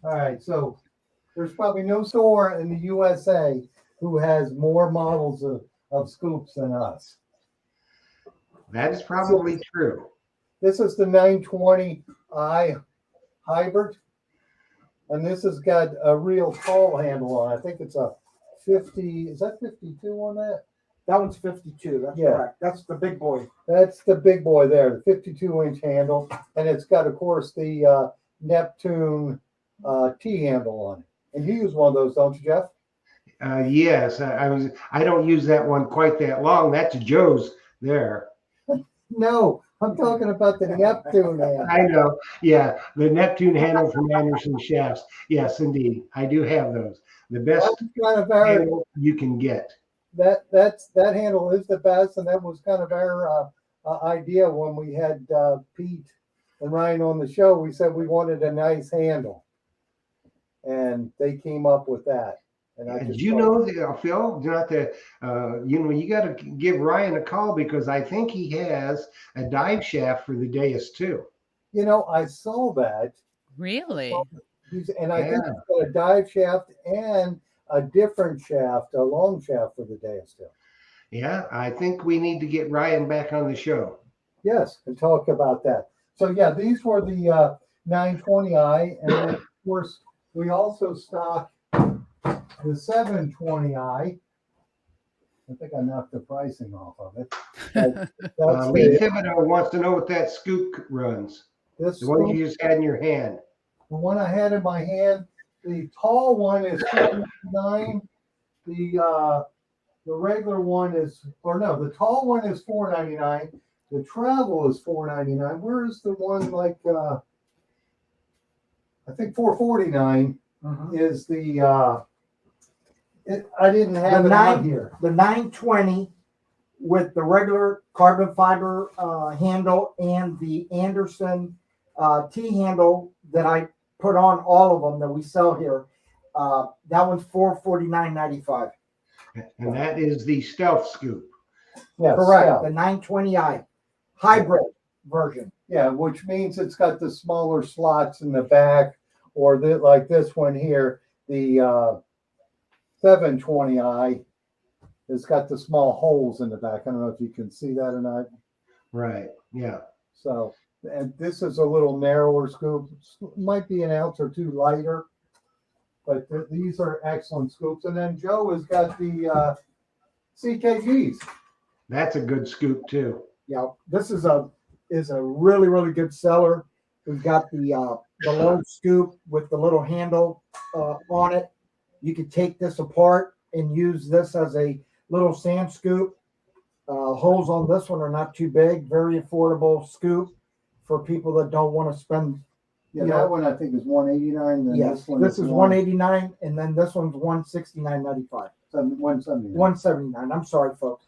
All right, so there's probably no store in the USA who has more models of scoops than us. That is So probably true. this is the 920i hybrid, and this has got a real tall handle on it. I think it's a 50. Is that 52 on that? That one's 52. That's Yeah. correct. That's the big boy. That's the big boy there, the 52-inch handle, and it's got, of course, the Neptune T handle on it. And you use one of those, don't you, Jeff? Yes, I don't use that one quite that long. That's Joe's there. No, I'm talking about the Neptune handle. I know. Yeah, the Neptune handle from Anderson Shafts. Yes, indeed, I do have those. The best That was kind of our handle you can get. that handle is the best, and that was kind of our idea when we had Pete and Ryan on the show. We said we wanted a nice handle, and they came up with that. And I Did just you thought, know that, Phil? Not that you got to give Ryan a call because I think he has a dive shaft for the dais too. I saw that. Really? And I think Yeah. he's got a dive shaft and a different shaft, a long shaft for the day still. Yeah, I think we need to get Ryan back on the show. Yes, and talk about that. So yeah, these were the 920i, and then of course we also stock the 720i. I think I knocked the pricing off of it. That's Lee Thibodeau wants to know what that scoop runs. this The one scoop, you just had in your hand. the one I had in my hand. The tall one is $4.99. The regular one is, or no, the tall one is $4.99. The travel is $4.99. Where is the one like I think $4.49 is the I didn't have it out here. The 920 with the regular carbon fiber handle and the Anderson T handle that I put on all of them that we sell here. That one's $449.95. And that is the stealth scoop. Yes, Correct. yeah. The 920i hybrid version. Yeah, which means it's got the smaller slots in the back, or like this one here, the 720i has got the small holes in the back. I don't know if you can see that or not. Right. Yeah. So, and this is a little narrower scoop. Might be an ounce or two lighter, but these are excellent scoops. And then Joe has got the CKGs. That's a good scoop too. Yeah, this is a really, really good seller. We've got the low scoop with the little handle on it. You could take this apart and use this as a little sand scoop. Holes on this one are not too big. Very affordable scoop for people that don't want to spend. Yeah, that one I think is $189. Yes, this is $189, and then this one's $169.95. $179. $179. I'm sorry, folks.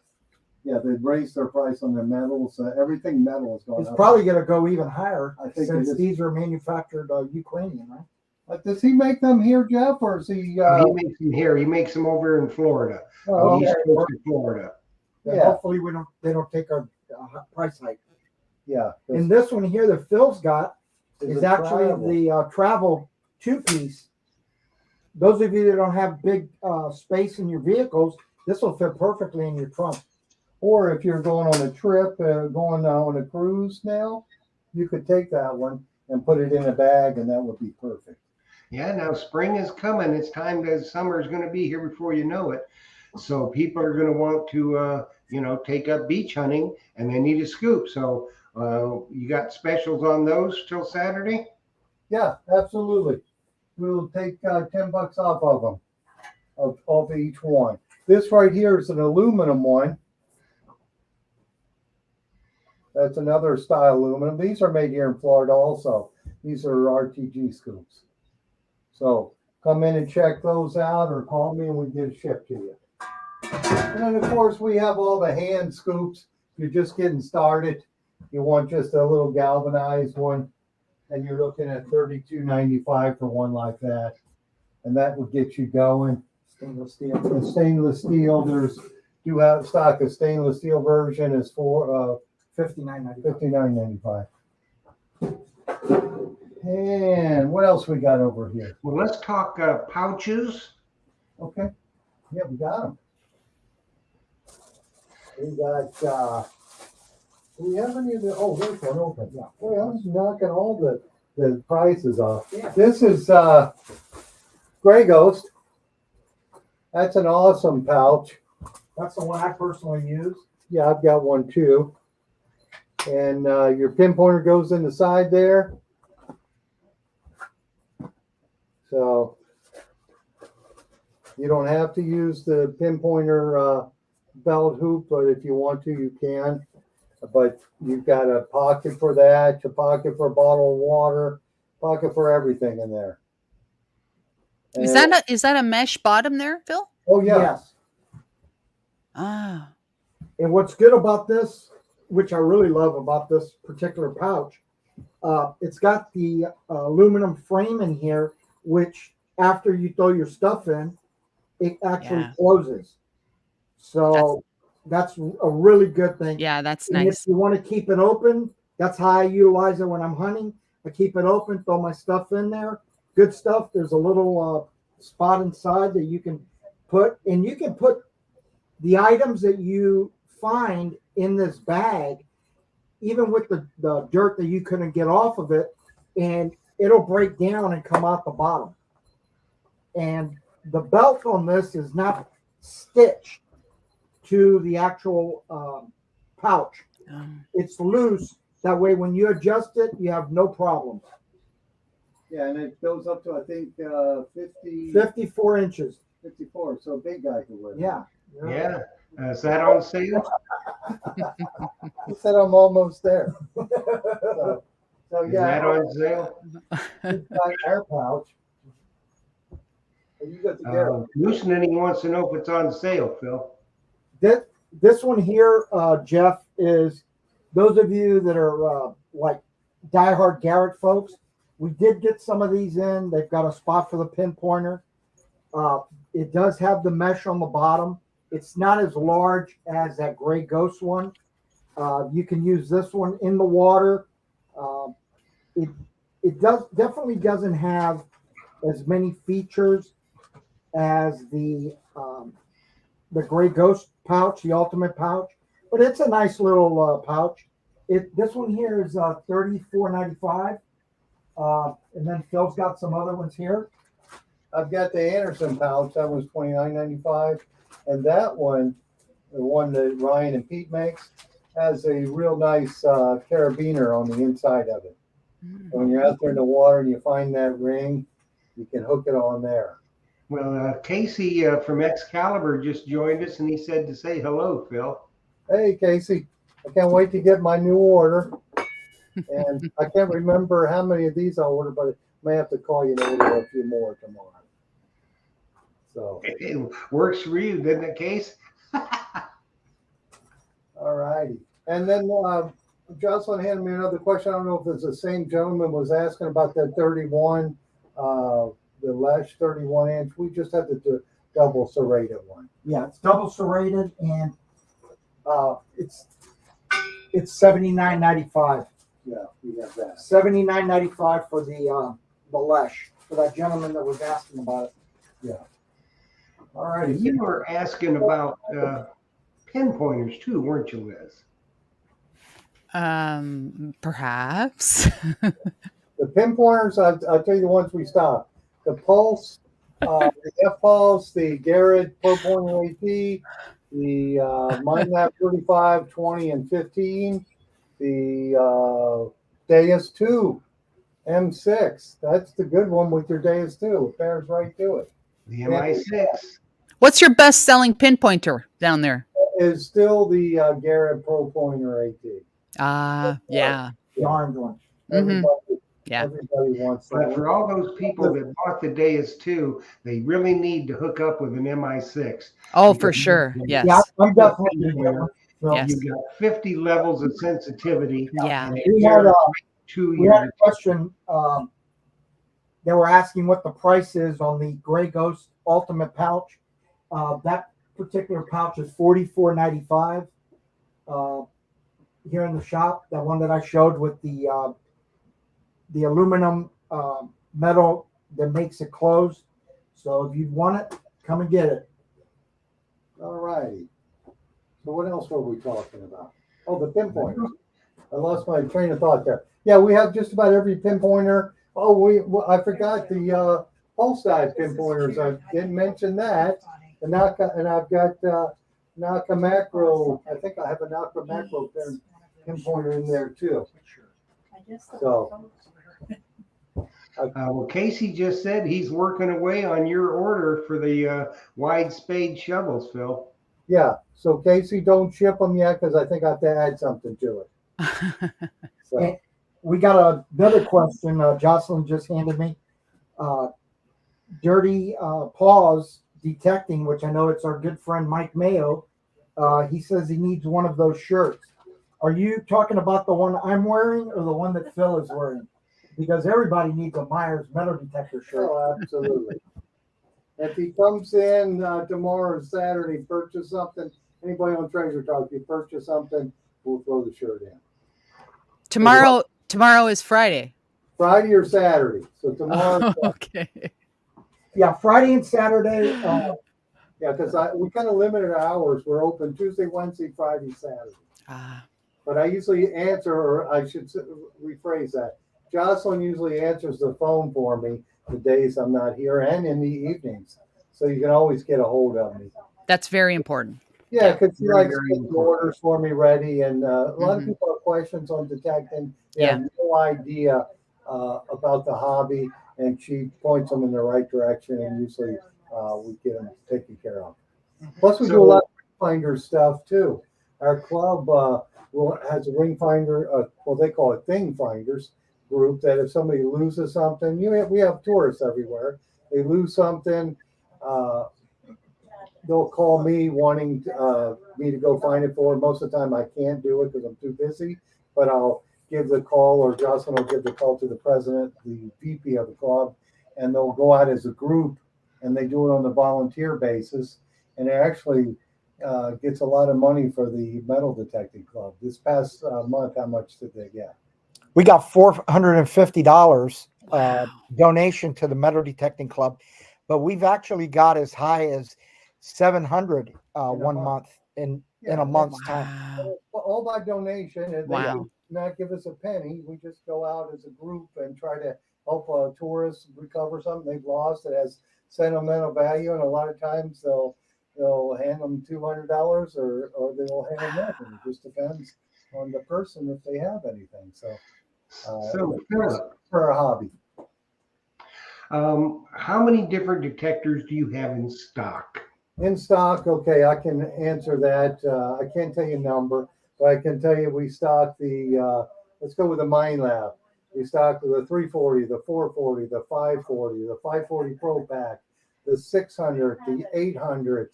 Yeah, they've raised their price on their metals. Everything metal is going It's up. probably going to go even higher I think since it is. these are manufactured Ukrainian, right? Does he make them here, Jeff, or is he? He makes them here. He makes them over in Florida, Oh, East okay. Coast of Florida. Yeah. Hopefully they don't take our price hike. Yeah. And this one here that Phil's got is a actually travel. the travel two-piece. Those of you that don't have big space in your vehicles, this will fit perfectly in your trunk. Or if you're going on a trip, going on a cruise now, you could take that one and put it in a bag, and that would be perfect. Yeah, now spring is coming. It's time that summer is going to be here before you know it. So people are going to want to, take up beach hunting, and they need a scoop. So you got specials on those till Saturday? Yeah, absolutely. We'll take $10 off of them, of each one. This right here is an aluminum one. That's another style aluminum. These are made here in Florida also. These are RTG scoops. So come in and check those out, or call me and we get it shipped to you. And then of course we have all the hand scoops. If you're just getting started, you want just a little galvanized one, and you're looking at $32.95 for one like that. And that would get you going. Stainless steel. The stainless steel, do have stock a stainless steel version is for $59.95. $59.95. And what else we got over here? Well, let's talk pouches. Okay. Yeah, we got them. We got, do we have any of the, oh, there's one open. Yeah. Boy, I was knocking all the prices off. Yeah. This is Gray Ghost. That's an awesome pouch. That's the one I personally use. Yeah, I've got one too. And your pinpointer goes in the side there. So you don't have to use the pinpointer belt hoop, but if you want to, you can. But you've got a pocket for that, a pocket for a bottle of water, pocket for everything in there. Is that a mesh bottom there, Phil? Oh yeah. Yes. Ah. And what's good about this, which I really love about this particular pouch, it's got the aluminum frame in here, which after you throw your stuff in, it actually closes. So that's a really good thing. Yeah, that's And nice. if you want to keep it open, that's how I utilize it when I'm hunting. I keep it open, throw my stuff in there. Good stuff. There's a little spot inside that you can put, and you can put the items that you find in this bag, even with the dirt that you couldn't get off of it, and it'll break down and come out the bottom. And the belt on this is not stitched to the actual pouch. It's loose. That way, when you adjust it, you have no problems. Yeah, and it goes up to, I think, 54 inches. 54. So a big guy can wear it. Yeah. Yeah. Is that on sale? He said I'm almost there. So Is yeah, that on sale? big guy air pouch. And you got the Garrett. Goosenin wants to know if it's on sale, Phil. This one here, Jeff, is those of you that are like diehard Garrett folks. We did get some of these in. They've got a spot for the pinpointer. It does have the mesh on the bottom. It's not as large as that Gray Ghost one. You can use this one in the water. It definitely doesn't have as many features as the Gray Ghost pouch, the Ultimate pouch, but it's a nice little pouch. This one here is $34.95, and then Phil's got some other ones here. I've got the Anderson pouch. That was $29.95, and that one, the one that Ryan and Pete makes, has a real nice carabiner on the inside of it. When you're out there in the water and you find that ring, you can hook it on there. Well, Casey from Excalibur just joined us, and he said to say hello, Phil. Hey, Casey, I can't wait to get my new order. And I can't remember how many of these I'll order, but I may have to call you and order a few more tomorrow. So, It works for you, doesn't it, Case? all righty. And then Jocelyn handed me another question. I don't know if it's the same gentleman was asking about that 31, the Lash 31 inch. We just have to do double serrated one. Yeah, it's double serrated, and it's $79.95. Yeah, we have that. $79.95 for the Lash, for that gentleman that was asking about it. Yeah. All right. You were asking about pinpointers too, weren't you, Liz? Perhaps. The pinpointers, I'll tell you the ones we stopped. The Pulse, the F-Pulse, the Garrett Pro Pointer AP, the MindLab 35, 20, and 15, the Deus 2 M6. That's the good one with your Deus 2. It bears right to it. The MI6. What's your best-selling pinpointer down there? Is still the Garrett Pro Pointer AT. Yeah. The orange one. Mhm. Everybody, everybody wants that. But for all those people that bought the Deus 2, they really need to hook up with an MI6. Oh, for sure. Yes. Yeah, I'm definitely going to get one. So Yes. You've got 50 levels of sensitivity. Yeah. and We had two a question. They were asking what the price is on the Gray Ghost Ultimate pouch. That particular pouch is $44.95 here in the shop. That one that I showed with the aluminum metal that makes it close. So if you want it, come and get it. All righty. So what else were we talking about? Oh, the pinpointers. I lost my train of thought there. Yeah, we have just about every pinpointer. Oh, I forgot the pulse dive pinpointers. I didn't mention that. The Naka, and I've got Naka Macro. I think I have a Naka Macro pinpointer in there too. So. Well, Casey just said he's working away on your order for the wide spade shovels, Phil. Yeah. So Casey, don't ship them yet because I think I have to add something to it. So. And we got another question. Jocelyn just handed me. Dirty Paws Detecting, which I know it's our good friend Mike Mayo. He says he needs one of those shirts. Are you talking about the one I'm wearing or the one that Phil is wearing? Because everybody needs a Myers Metal Detector shirt. Oh, absolutely. If he comes in tomorrow or Saturday, purchase something. Anybody on Treasure Talk, if you purchase something, we'll throw the shirt in. Tomorrow is Friday. Friday or Saturday. So tomorrow. Okay. Yeah, Friday and Saturday. Yeah, because we kind of limited our hours. We're open Tuesday, Wednesday, Friday, Saturday. But I usually answer, or I should rephrase that. Jocelyn usually answers the phone for me the days I'm not here and in the evenings. So you can always get a hold of me. That's very important. Yeah, because she likes very getting orders for me ready. And a lot of people have questions on detecting. They have no idea about the hobby. And she points them in the right direction. And usually we get them taken care of. Plus, we do a lot of finder stuff too. Our club has a ring finder, well, they call it thing finders group, that if somebody loses something, we have tourists everywhere. They lose something, they'll call me wanting me to go find it for them. Most of the time I can't do it because I'm too busy, but I'll give the call, or Jocelyn will give the call to the president, the VP of the club, and they'll go out as a group and they do it on a volunteer basis. And it actually gets a lot of money for the metal detecting club. This past month, how much did they get? We got $450 donation to the Metal Detecting Club, but we've actually got as high as $700 one month in a month's time. All by donation, and they Wow. do not give us a penny. We just go out as a group and try to help tourists recover something they've lost that has sentimental value, and a lot of times they'll hand them $200 or they'll hand them nothing. It just depends on the person if they have anything. So Philip, for a hobby. how many different detectors do you have in stock? In stock, okay, I can answer that. I can't tell you a number, but I can tell you we stock the, let's go with the Mine Lab. We stock the 340, the 440, the 540, the 540 Pro Pack, the 600, the 800,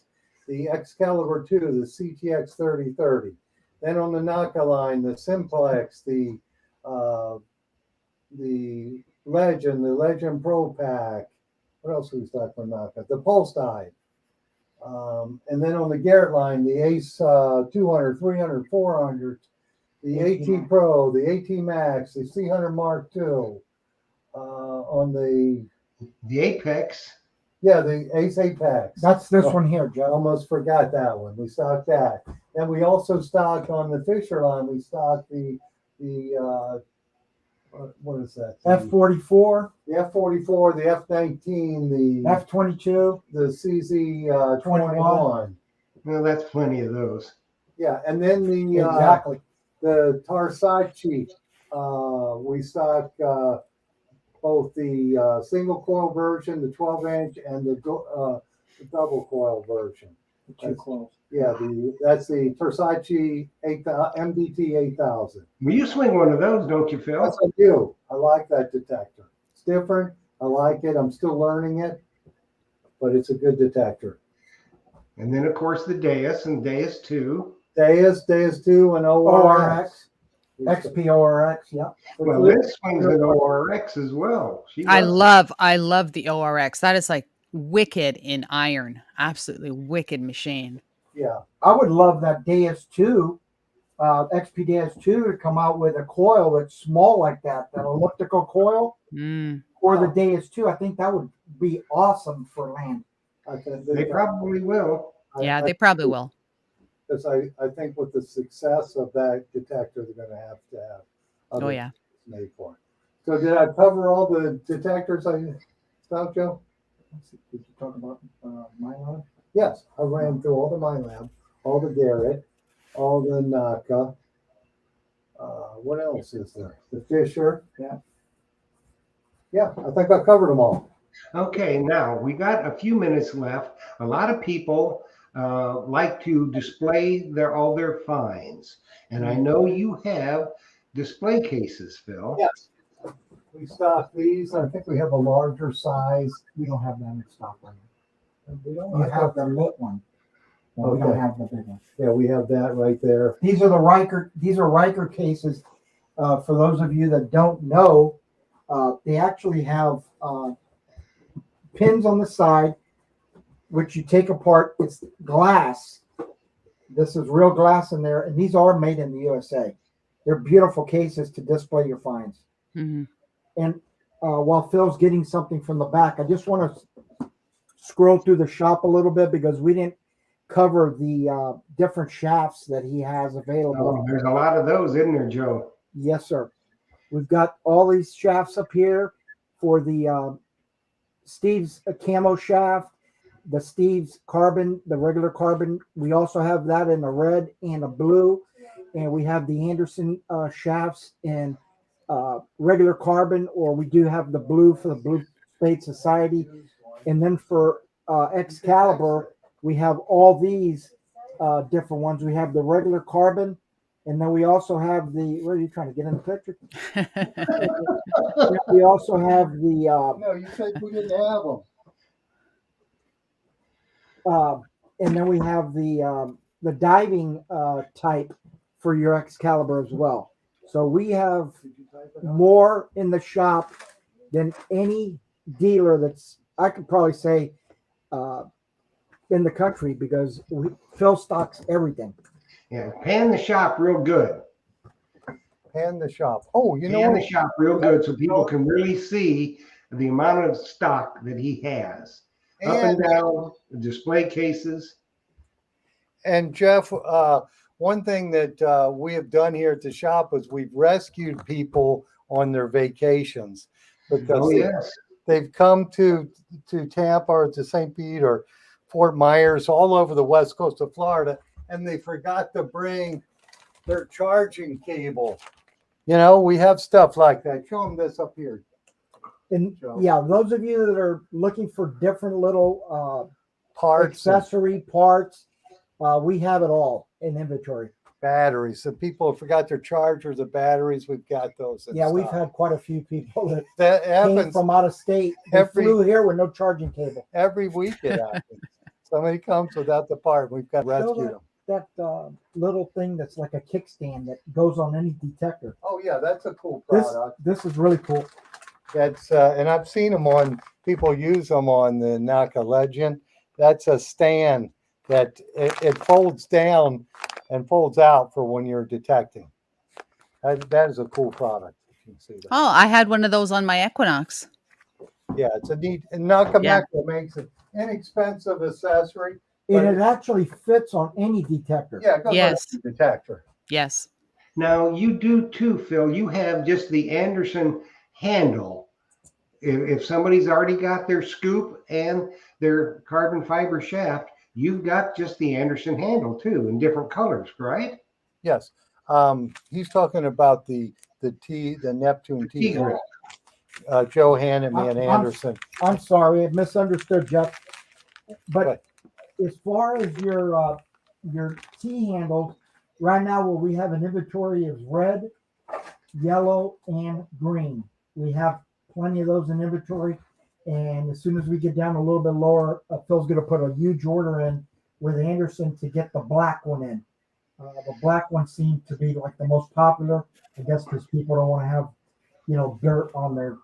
the Excalibur 2, the CTX 3030. Then on the Naka line, the Simplex, the Legend Pro Pack. What else do we stock for Naka? The Pulse Dive. And then on the Garrett line, the Ace 200, 300, 400, the AT Pro, the AT Max, the C100 Mark II. On the Apex. Yeah, the Ace Apex. That's this one here, Joe. Almost forgot that one. We stock that. Then we also stock on the Fisher line. We stock the what is that? F44, The F44, the F19, the F22, the CZ 21. Well, that's plenty of those. Yeah, and then exactly. The Tarsace. We stock both the single coil version, the 12-inch, and the double coil version. Too close. Yeah, that's the Tarsace MDT 8000. Well, you swing one of those, don't you, Phil? Yes, I do. I like that detector. It's different. I like it. I'm still learning it, but it's a good detector. And then, of course, the Deus and Deus 2. Deus 2, and ORX. XPORX, yeah. Well, this swings an ORX as well. I love the ORX. That is like wicked in iron. Absolutely wicked machine. Yeah. I would love that Deus 2, XP Deus 2 to come out with a coil that's small like that elliptical coil. or the Deus too. I think that would be awesome for land. I think They probably will. Yeah, they probably will. Because I think with the success of that detector, they're going to have Oh other yeah. made for it. So did I cover all the detectors I stopped, Joe? Did you talk about my lab? Yes, I ran through all the MyLab, all the Garrett, all the Naka. What else is there? The Fisher. Yeah. Yeah, I think I covered them all. Okay, now we got a few minutes left. A lot of people like to display all their finds, and I know you have display cases, Phil. Yes. We stock these. I think we have a larger size. We don't have them in stock right now. We don't You have the lit one. No, we don't Okay. have the big one. Yeah, we have that right there. These are the Riker. These are Riker cases. For those of you that don't know, they actually have pins on the side, which you take apart. It's glass. This is real glass in there, and these are made in the USA. They're beautiful cases to display your finds. Hmm. And while Phil's getting something from the back, I just want to scroll through the shop a little bit because we didn't cover the different shafts that he has available. Oh, there's a lot of those, isn't there, Joe? Yes, sir. We've got all these shafts up here for the Steve's camo shaft, the Steve's carbon, the regular carbon. We also have that in a red and a blue. And we have the Anderson shafts in regular carbon, or we do have the blue for the Blue Spade Society. And then for Excalibur, we have all these different ones. We have the regular carbon, and then we also have the, what are you trying to get in the picture? We also have the, No, you said we didn't have them. and then we have the diving type for your Excalibur as well. So we have more in the shop than any dealer that's, I could probably say, in the country, because Phil stocks everything. Yeah, pan the shop real good. Pan the shop. Oh, you know Pan what? the shop real good so people can really see the amount of stock that he has. Up and down, display cases. And Jeff, one thing that we have done here at the shop is we've rescued people on their vacations because Oh, yes. they've come to Tampa or to St. Pete or Fort Myers, all over the west coast of Florida, and they forgot to bring their charging cable. You know, we have stuff like that. Show them this up here. And Joe. yeah, those of you that are looking for different little Parts, accessory parts, we have it all in inventory. batteries. So people forgot their chargers or batteries. We've got those. in Yeah, we've stock. had quite a few people that That came happens from out of state. They every- flew here with no charging cable. every week. It happens. Somebody comes without the part. We've got to rescue them. That little thing that's like a kickstand that goes on any detector. Oh yeah, that's a cool This product. this is really cool. That's and I've seen them on people use them on the Naka Legend. That's a stand that it folds down and folds out for when you're detecting. That is a cool product. You can see that. Oh, I had one of those on my Equinox. Yeah, it's a neat. And Naka Yeah. Metal makes an inexpensive accessory. And But it actually fits on any detector. Yeah, it goes Yes. right to the detector. Yes. Now you do too, Phil. You have just the Anderson handle. If somebody's already got their scoop and their carbon fiber shaft, you've got just the Anderson handle too in different colors, right? Yes. He's talking about the Neptune T T-grip. Joe handed me an I'm- Anderson. I'm sorry, I misunderstood, Jeff. But Right. as far as your T handle, right now what we have an inventory is red, yellow, and green. We have plenty of those in inventory. And as soon as we get down a little bit lower, Phil's going to put a huge order in with Anderson to get the black one in. The black one seemed to be like the most popular, I guess, because people don't want to have, dirt on their,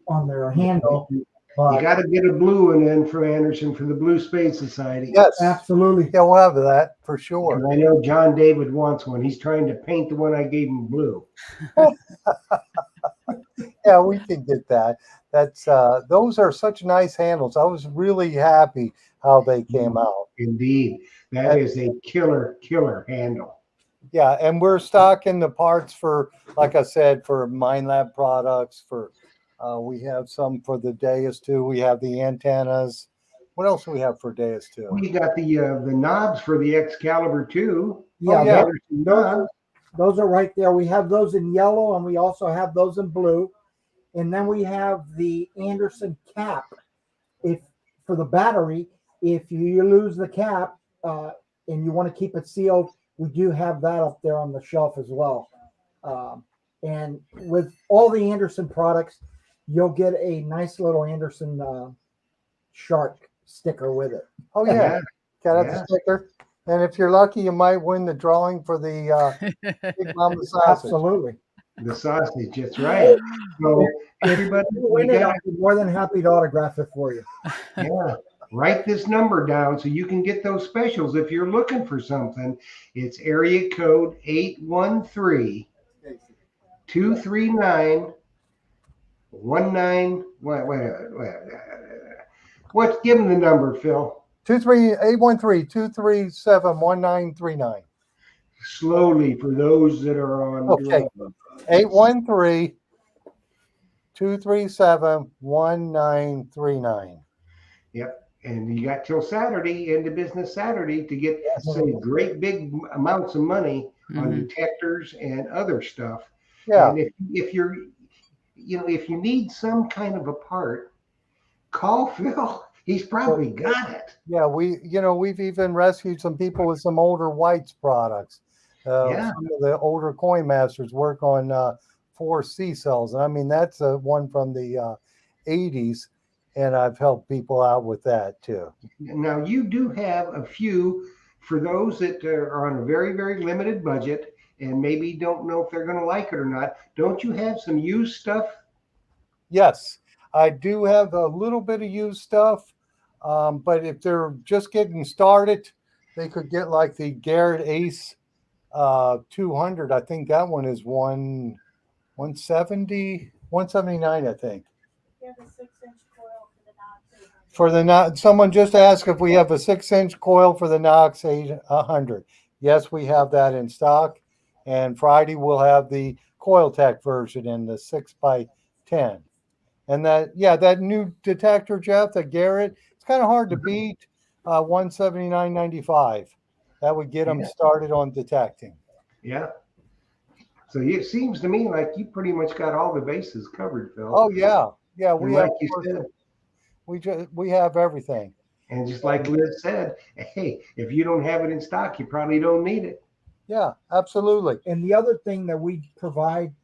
on their handle. You But got to get a blue one in for Anderson for the Blue Spade Society. Yes. absolutely. Yeah, we'll have that for sure. And I know John David wants one. He's trying to paint the one I gave him blue. Yeah, we can get that. That's those are such nice handles. I was really happy how they came out. Indeed, that And is a killer handle. yeah, and we're stocking the parts for, like I said, for MindLab products. For we have some for the Deus too. We have the antennas. What else do we have for Deus too? We got the knobs for the Excalibur too. Oh Yeah, yeah, Anderson knobs. those are right there. We have those in yellow, and we also have those in blue. And then we have the Anderson cap. If for the battery, if you lose the cap and you want to keep it sealed, we do have that up there on the shelf as well. And with all the Anderson products, you'll get a nice little Anderson shark sticker with it. oh yeah. Yeah, Got out yeah. the sticker. And if you're lucky, you might win the drawing for the Big Mama sausage. Absolutely. The sausage, that's right. So everybody, If you you win it, gotta, I'll be more than happy to autograph it for you. yeah, write this number down so you can get those specials. If you're looking for something, it's area code 813 239 19. What's give them the number, Phil? 813-237-1939. Slowly for those that are on Okay. drugs. 813-237-1939. Yep. And you got till Saturday, into business Saturday, to get Yes. some great big amounts of money on Mhm. detectors and other stuff. Yeah. And if you're, if you need some kind of a part, call Phil. He's probably got it. Yeah, we've even rescued some people with some older whites products. Yeah. Some of the older coin masters work on 4C cells. And I mean, that's one from the 80s. And I've helped people out with that too. Now you do have a few for those that are on a very, very limited budget and maybe don't know if they're going to like it or not. Don't you have some used stuff? Yes, I do have a little bit of used stuff. But if they're just getting started, they could get like the Garrett Ace 200. I think that one is 170, 179, I think. You have a 6-inch coil for the Knox 800. For the Knox, someone just asked if we have a 6-inch coil for the Knox 800. Yes, we have that in stock. And Friday we'll have the Coil Tech version in the 6x10. And that new detector, Jeff, the Garrett, it's kind of hard to beat. 179.95. That would get them Yeah. started on detecting. Yeah. So it seems to me like you pretty much got all the bases covered, Phil. Oh yeah, yeah. And like you said, we have everything. and just like Liz said, hey, if you don't have it in stock, you probably don't need it. Yeah, absolutely. And the other thing that we provide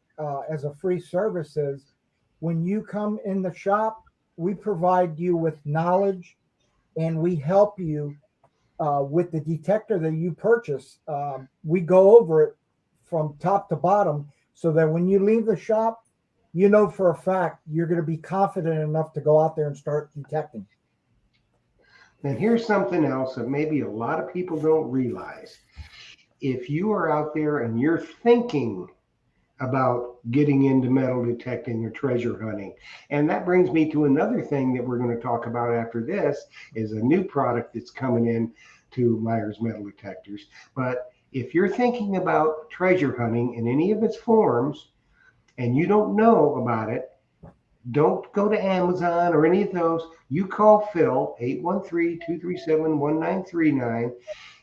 as a free service is when you come in the shop, we provide you with knowledge and we help you with the detector that you purchase. We go over it from top to bottom so that when you leave the shop, you know for a fact you're going to be confident enough to go out there and start detecting. And here's something else that maybe a lot of people don't realize. If you are out there and you're thinking about getting into metal detecting or treasure hunting, and that brings me to another thing that we're going to talk about after this is a new product that's coming in to Myers Metal Detectors. But if you're thinking about treasure hunting in any of its forms and you don't know about it, don't go to Amazon or any of those. You call Phil, 813-237-1939,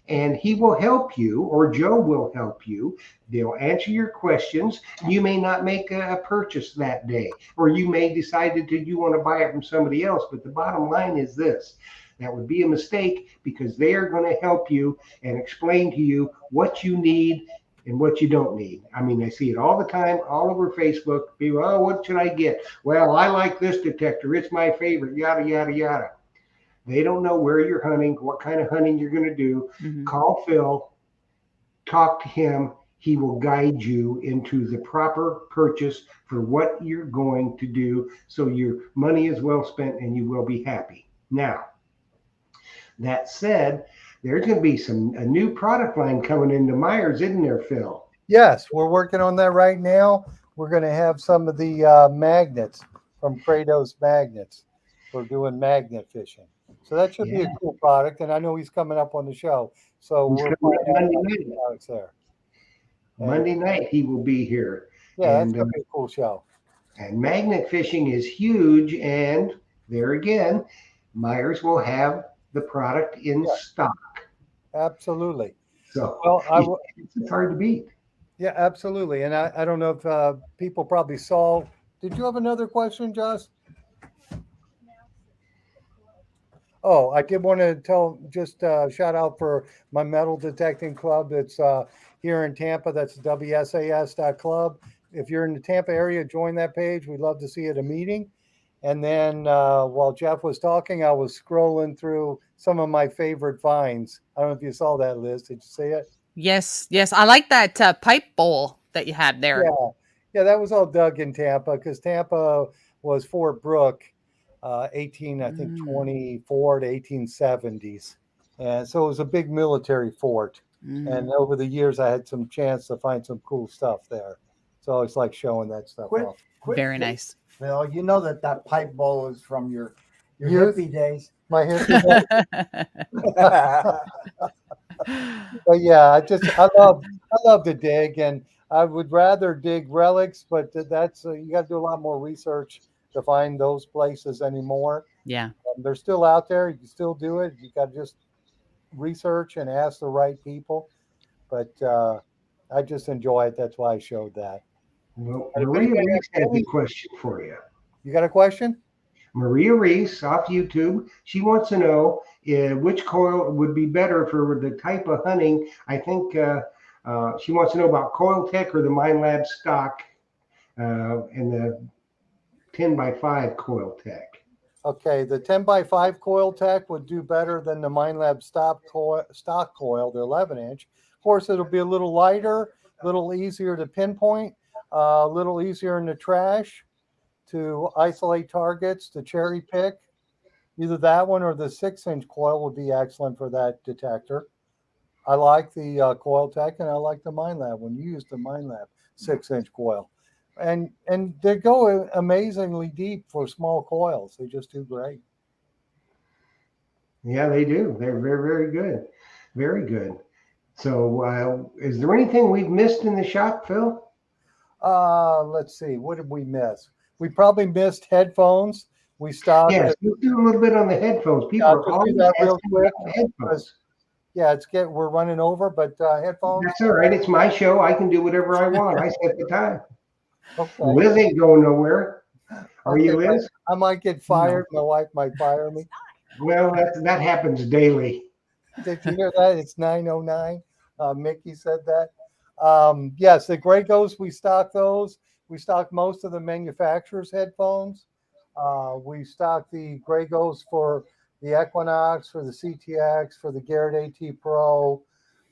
and he will help you, or Joe will help you. They'll answer your questions. You may not make a purchase that day, or you may decide that you want to buy it from somebody else. But the bottom line is this. That would be a mistake because they are going to help you and explain to you what you need and what you don't need. I mean, I see it all the time, all over Facebook. People, oh, what should I get? Well, I like this detector. It's my favorite, yada, yada, yada. They don't know where you're hunting, what kind of hunting you're going to do. Mhm. Call Phil, talk to him. He will guide you into the proper purchase for what you're going to do so your money is well spent and you will be happy. Now, that said, there's going to be a new product line coming into Myers, isn't there, Phil? Yes, we're working on that right now. we're going to have some of the magnets from Kratos Magnets for doing magnet fishing. So that should be a Yeah. cool product, and I know he's coming up on the show, so He's we'll coming find up out Monday about the night. products there. And Monday night he will be here. yeah, that's And going to be a cool show. and magnet fishing is huge. And there again, Myers will have the product in Yeah, stock. absolutely. So Well, it's hard to beat. yeah, absolutely. And I don't know if people probably saw. Did you have another question, Josh? Oh, I did want to just shout out for my metal detecting club that's here in Tampa. That's WSAS.club. If you're in the Tampa area, join that page. We'd love to see you at a meeting. And then while Jeff was talking, I was scrolling through some of my favorite finds. I don't know if you saw that, Liz. Did you see it? Yes, yes. I like that pipe bowl that you had there. Yeah. Yeah, that was all dug in Tampa because Tampa was Fort Brooke, 18, I think Mm, 24 to 1870s. And so it was a big military fort. And mm. over the years, I had some chance to find some cool stuff there. So I always like showing that stuff Quick, off. quick, Very nice. Phil. You know that pipe bowl is from your Youth? hippie days. My history. But yeah, I love to dig, and I would rather dig relics, but that's you got to do a lot more research to find those places anymore. Yeah. They're still out there. You can still do it. You got to just research and ask the right people. But I just enjoy it. That's why I showed that. Well, And if Maria anybody Reese has has a any, question for you. you got a question? Maria Reese off YouTube. She wants to know which coil would be better for the type of hunting. I think she wants to know about Coil Tech or the Mind Lab stock and the 10 by 5 Coil Tech. Okay, the 10 by 5 coil tech would do better than the MindLab stock coil, the 11-inch. Of course, it'll be a little lighter, a little easier to pinpoint, a little easier in the trash to isolate targets, to cherry pick. Either that one or the 6-inch coil would be excellent for that detector. I like the coil tech, and I like the MindLab when you use the MindLab 6-inch coil. And they go amazingly deep for small coils. They just do great. Yeah, they do. They're very, very good. Very good. So, is there anything we've missed in the shop, Phil? Let's see. What did we miss? We probably missed headphones. We stopped. Yes, we'll do a little bit on the headphones. People I'll are just do always that real asking quick. about the headphones. Yeah, we're running over, but headphones. That's all right. It's my show. I can do whatever I want. I set the time. Okay. Liz ain't going nowhere. Are you, Okay, Liz? I might get fired. My wife might fire me. Well, that happens daily. Did you hear that? It's 9:09. Mickey said that. Yes, the Grey Ghost, we stock those. We stock most of the manufacturer's headphones. We stock the Grey Ghost for the Equinox, for the CTX, for the Garrett AT Pro.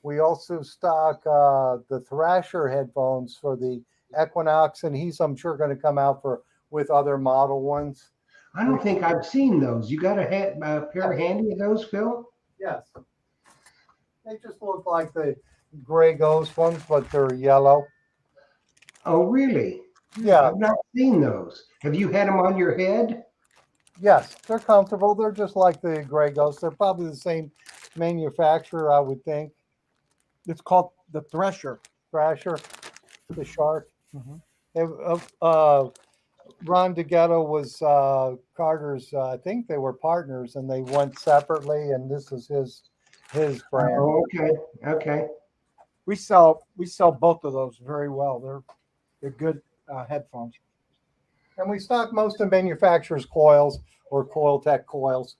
We also stock the Thrasher headphones for the Equinox, and he's, I'm sure, going to come out with other model ones. I don't think I've seen those. You got a pair handy of those, Phil? Yes. They just look like the Grey Ghost ones, but they're yellow. Oh, really? Yeah. I've not seen those. Have you had them on your head? Yes, they're comfortable. They're just like the Grey Ghost. They're probably the same manufacturer, I would think. It's called the Thrasher. Thrasher, the Shark. Mhm. Ron DeGhetto was Carter's. I think they were partners, and they went separately. And this is his brand. Oh, okay. Okay. We sell both of those very well. They're good headphones. And we stock most of manufacturers' coils or Coil Tech coils.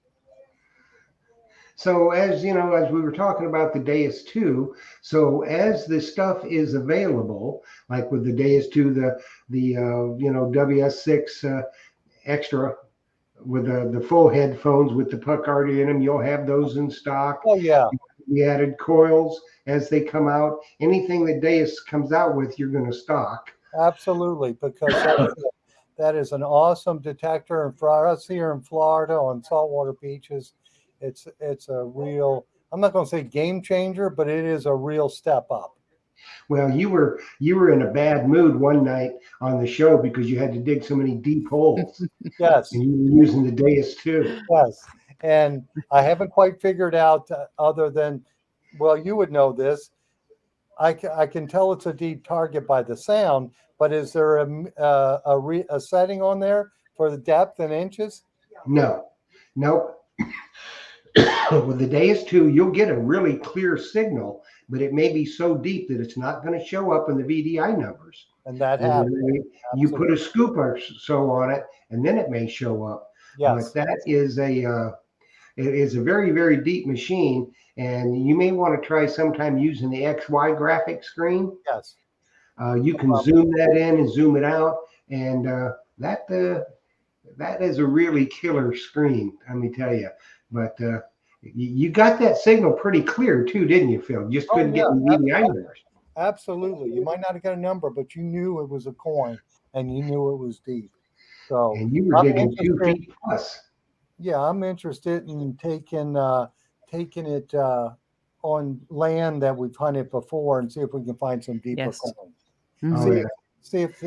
So as you know, as we were talking about the Deus 2, so as the stuff is available, like with the Deus 2, the WS6 extra with the full headphones with the puck in them, you'll have those in stock. Oh yeah, The added coils as they come out. Anything that Deus comes out with, you're going to stock. absolutely, because that is an awesome detector. And for us here in Florida on saltwater beaches, it's a real, I'm not going to say game changer, but it is a real step up. Well, you were in a bad mood one night on the show because you had to dig so many deep holes, Yes, and you were using the Deus too. yes. And I haven't quite figured out, other than, well, you would know this. I can tell it's a deep target by the sound, but is there a setting on there for the depth in inches? No, no. With the Deus 2, you'll get a really clear signal, but it may be so deep that it's not going to show up in the VDI numbers. And that Where happens. you put Absolutely. a scoop or so on it, and then it may show up. But Yes. that is it is a very, very deep machine, and you may want to try sometime using the XY graphic screen. Yes. You can zoom that in and zoom it out, and that is a really killer screen, let me tell you. But you got that signal pretty clear too, didn't you, Phil? You just Oh couldn't get yeah. the VDI numbers. Absolutely. You might not have got a number, but you knew it was a coin and you knew it was deep. So And you were I'm digging two interested. feet plus. Yeah, I'm interested in taking it on land that we've hunted before and see if we can find some deeper Yes. coins. Oh, See yeah. see if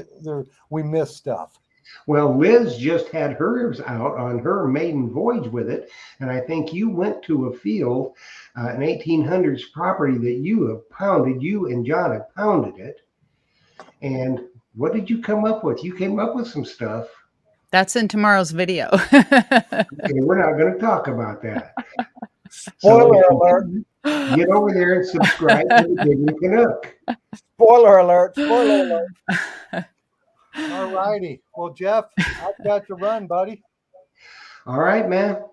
we missed stuff. Well, Liz just had hers out on her maiden voyage with it, and I think you went to a field, an 1800s property that you have pounded. You and John have pounded it. And what did you come up with? You came up with some stuff. That's in tomorrow's video. Okay, we're not going to talk about that. Spoiler So alert. get over there and subscribe to the Digging Canuck. Spoiler alert. Spoiler alert. All righty. Well, Jeff, I've got to run, buddy. All right, man.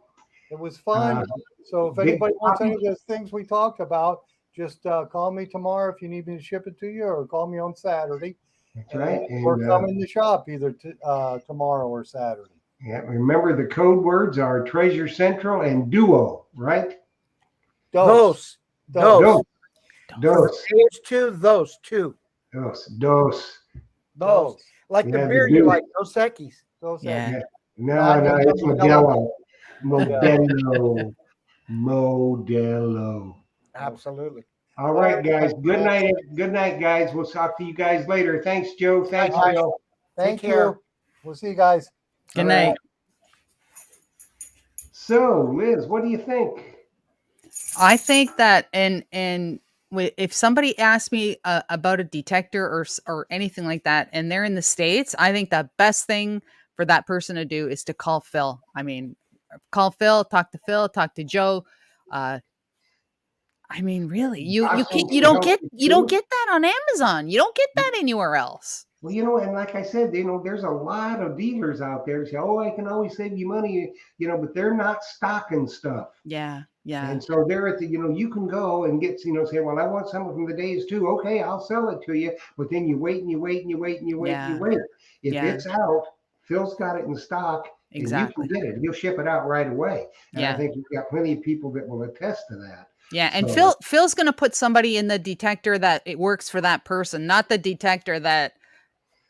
It was fun. Uh, So if big anybody wants any of topic. those things we talked about, just call me tomorrow if you need me to ship it to you, or call me on Saturday. That's right. Or And come in the shop either tomorrow or Saturday. yeah, remember the code words are Treasure Central and Duo, right? Dose. Those. Dos. For Dos. the age two, those two. Dos. Dos. Those. Like the Yeah, beer the you Duke. like, Dos Equis. Those. Yeah. No, it's Modelo. Modelo. Modelo. Absolutely. All right, guys. Good night. Good night, guys. We'll talk to you guys later. Thanks, Joe. Thanks, Bye. Phil. Thank Take care. you. We'll see you guys. Good All night. right. So, Liz, what do you think? I think that, if somebody asks me about a detector or anything like that, and they're in the States, I think the best thing for that person to do is to call Phil. I mean, call Phil, talk to Joe. I mean, really, you Possibly can't, you don't help get you too. that on Amazon. You don't get that anywhere else. Well, and like I said, there's a lot of dealers out there who say, "Oh, I can always save you money," but they're not stocking stuff. Yeah, yeah, And so they're at the, you can go and get, say, well, I want some from the days too. Okay, I'll sell it to you. But then you wait and you wait and you wait and you wait and you Yeah. wait. If Yeah. it's out, Phil's got it in stock and you exactly. can get it. He'll ship it out right away. And I Yeah. think we've got plenty of people that will attest to that. Yeah, and So- Phil's going to put somebody in the detector that it works for that person, not the detector that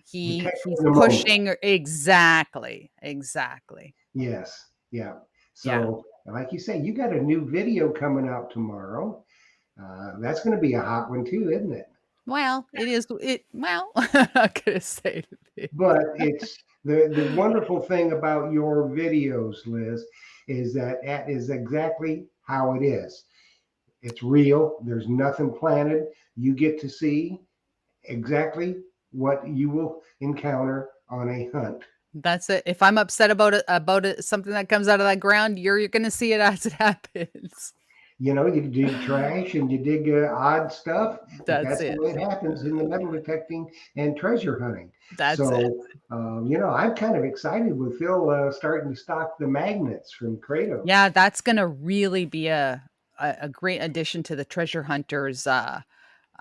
he's Detecting the moment. pushing. Exactly. Yes. Yeah. Yeah. So like you say, you got a new video coming out tomorrow. That's going to be a hot one too, isn't it? Well, it is. Well, I'm not going to say it. But it's the wonderful thing about your videos, Liz, is that is exactly how it is. It's real. There's nothing planted. You get to see exactly what you will encounter on a hunt. That's it. If I'm upset about something that comes out of that ground, you're going to see it as it happens. You dig trash and you dig odd stuff. That's it. the way it happens in the metal detecting and treasure hunting. That's so, it. I'm kind of excited with Phil starting to stock the magnets from Kratos. Yeah, that's going to really be a great addition to the treasure hunters. I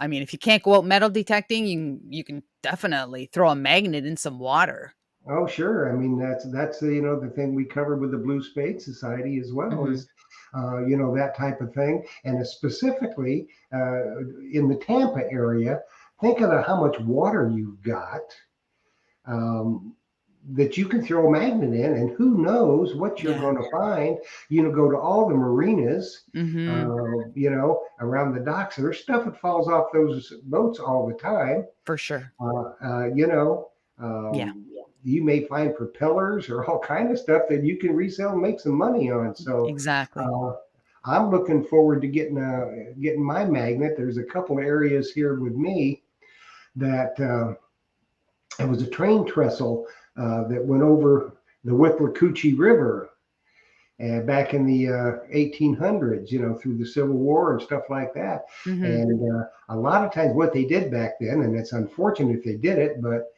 mean, if you can't go out metal detecting, you can definitely throw a magnet in some water. Oh, sure. I mean, that's the thing we covered with the Blue Spade Society as well is, that type of thing. And specifically in the Tampa area, think of how much water you've got. that you can throw a magnet in, and who knows what you're Yeah. going to find. Go to all the marinas, Mm-hmm. around the docks. There's stuff that falls off those boats all the time. For sure. Uh, uh, you know, Yeah. you may find propellers or all kind of stuff that you can resell and make some money on. So Exactly. uh, I'm looking forward to getting my magnet. There's a couple of areas here with me that it was a train trestle that went over the Withlacoochee River back in the 1800s, through the Civil War and stuff like that. Mm-hmm. And a lot of times what they did back then, and it's unfortunate they did it, but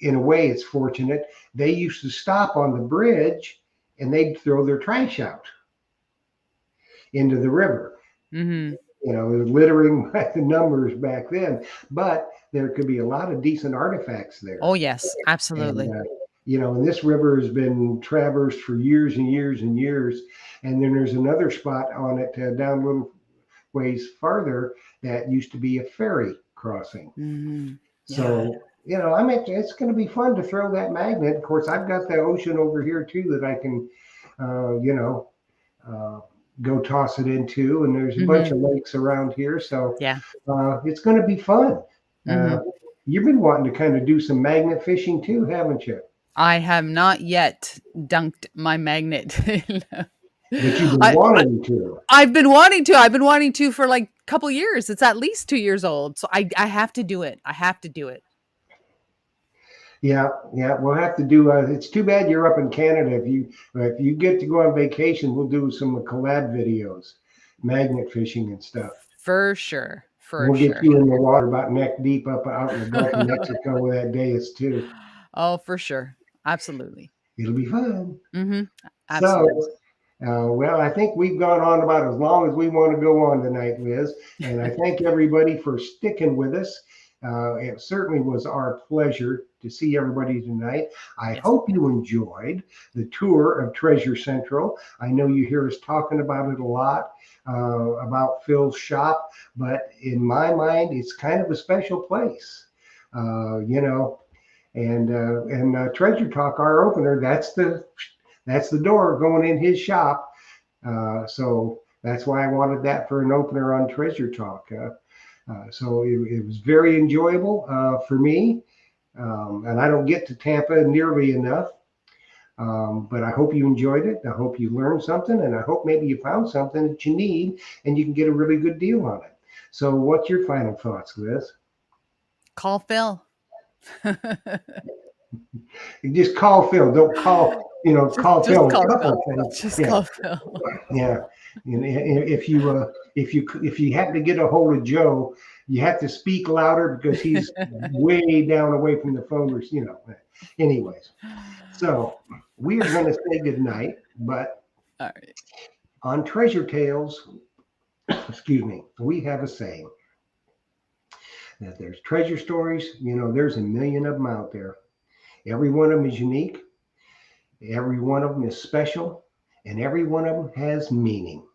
in a way it's fortunate, they used to stop on the bridge and they'd throw their trash out into the river. Mm-hmm. It was littering by the numbers back then, but there could be a lot of decent artifacts there. Oh, yes, absolutely. And, and this river has been traversed for years and years and years. And then there's another spot on it down a little ways farther that used to be a ferry crossing. Mm-hmm. Yeah. So, it's going to be fun to throw that magnet. Of course, I've got the ocean over here too that I can, go toss it into. And there's a bunch of lakes around here. So Yeah. it's going to be fun. Mm-hmm. You've been wanting to kind of do some magnet fishing too, haven't you? I have not yet dunked my magnet. But you've been wanting to. I've been wanting to. I've been wanting to for like a couple years. It's at least 2 years old. So I have to do it. I have to do it. Yeah, we'll have to do. It's too bad you're up in Canada. If you get to go on vacation, we'll do some collab videos, magnet fishing and stuff. For sure. We'll get you in the water about neck deep up out in the Gulf of Mexico with that dais too. Oh, for sure. Absolutely. It'll be fun. Mm-hmm. Absolutely. So, well, I think we've gone on about as long as we want to go on tonight, Liz. And I thank everybody for sticking with us. It certainly was our pleasure to see everybody tonight. I hope you enjoyed the tour of Treasure Central. I know you hear us talking about it a lot, about Phil's shop, but in my mind, it's kind of a special place, And Treasure Talk, our opener, that's the door going in his shop. So that's why I wanted that for an opener on Treasure Talk. So it was very enjoyable for me. And I don't get to Tampa nearly enough. But I hope you enjoyed it. I hope you learned something. And I hope maybe you found something that you need and you can get a really good deal on it. So what's your final thoughts, Liz? Call Phil. Just call Phil. Don't call, call Phil. Call Phil. Yeah. And if you happen to get a hold of Joe, you have to speak louder because he's way down away from the phone. Or, anyways. So we are going to say goodnight, but all right. On Treasure Tales, we have a saying that there's treasure stories. There's a million of them out there. Every one of them is unique. Every one of them is special. And every one of them has meaning.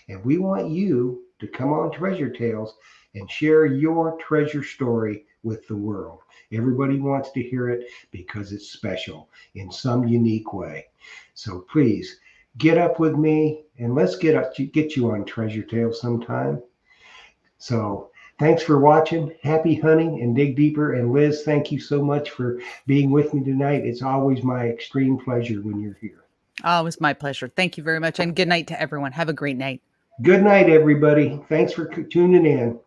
And we want you to come on Treasure Tales and share your treasure story with the world. Everybody wants to hear it because it's special in some unique way. So please get up with me and let's get you on Treasure Tales sometime. So thanks for watching. Happy hunting and dig deeper. And Liz, thank you so much for being with me tonight. It's always my extreme pleasure when you're here. Oh, it was my pleasure. Thank you very much. And good night to everyone. Have a great night. Good night, everybody. Thanks for tuning in.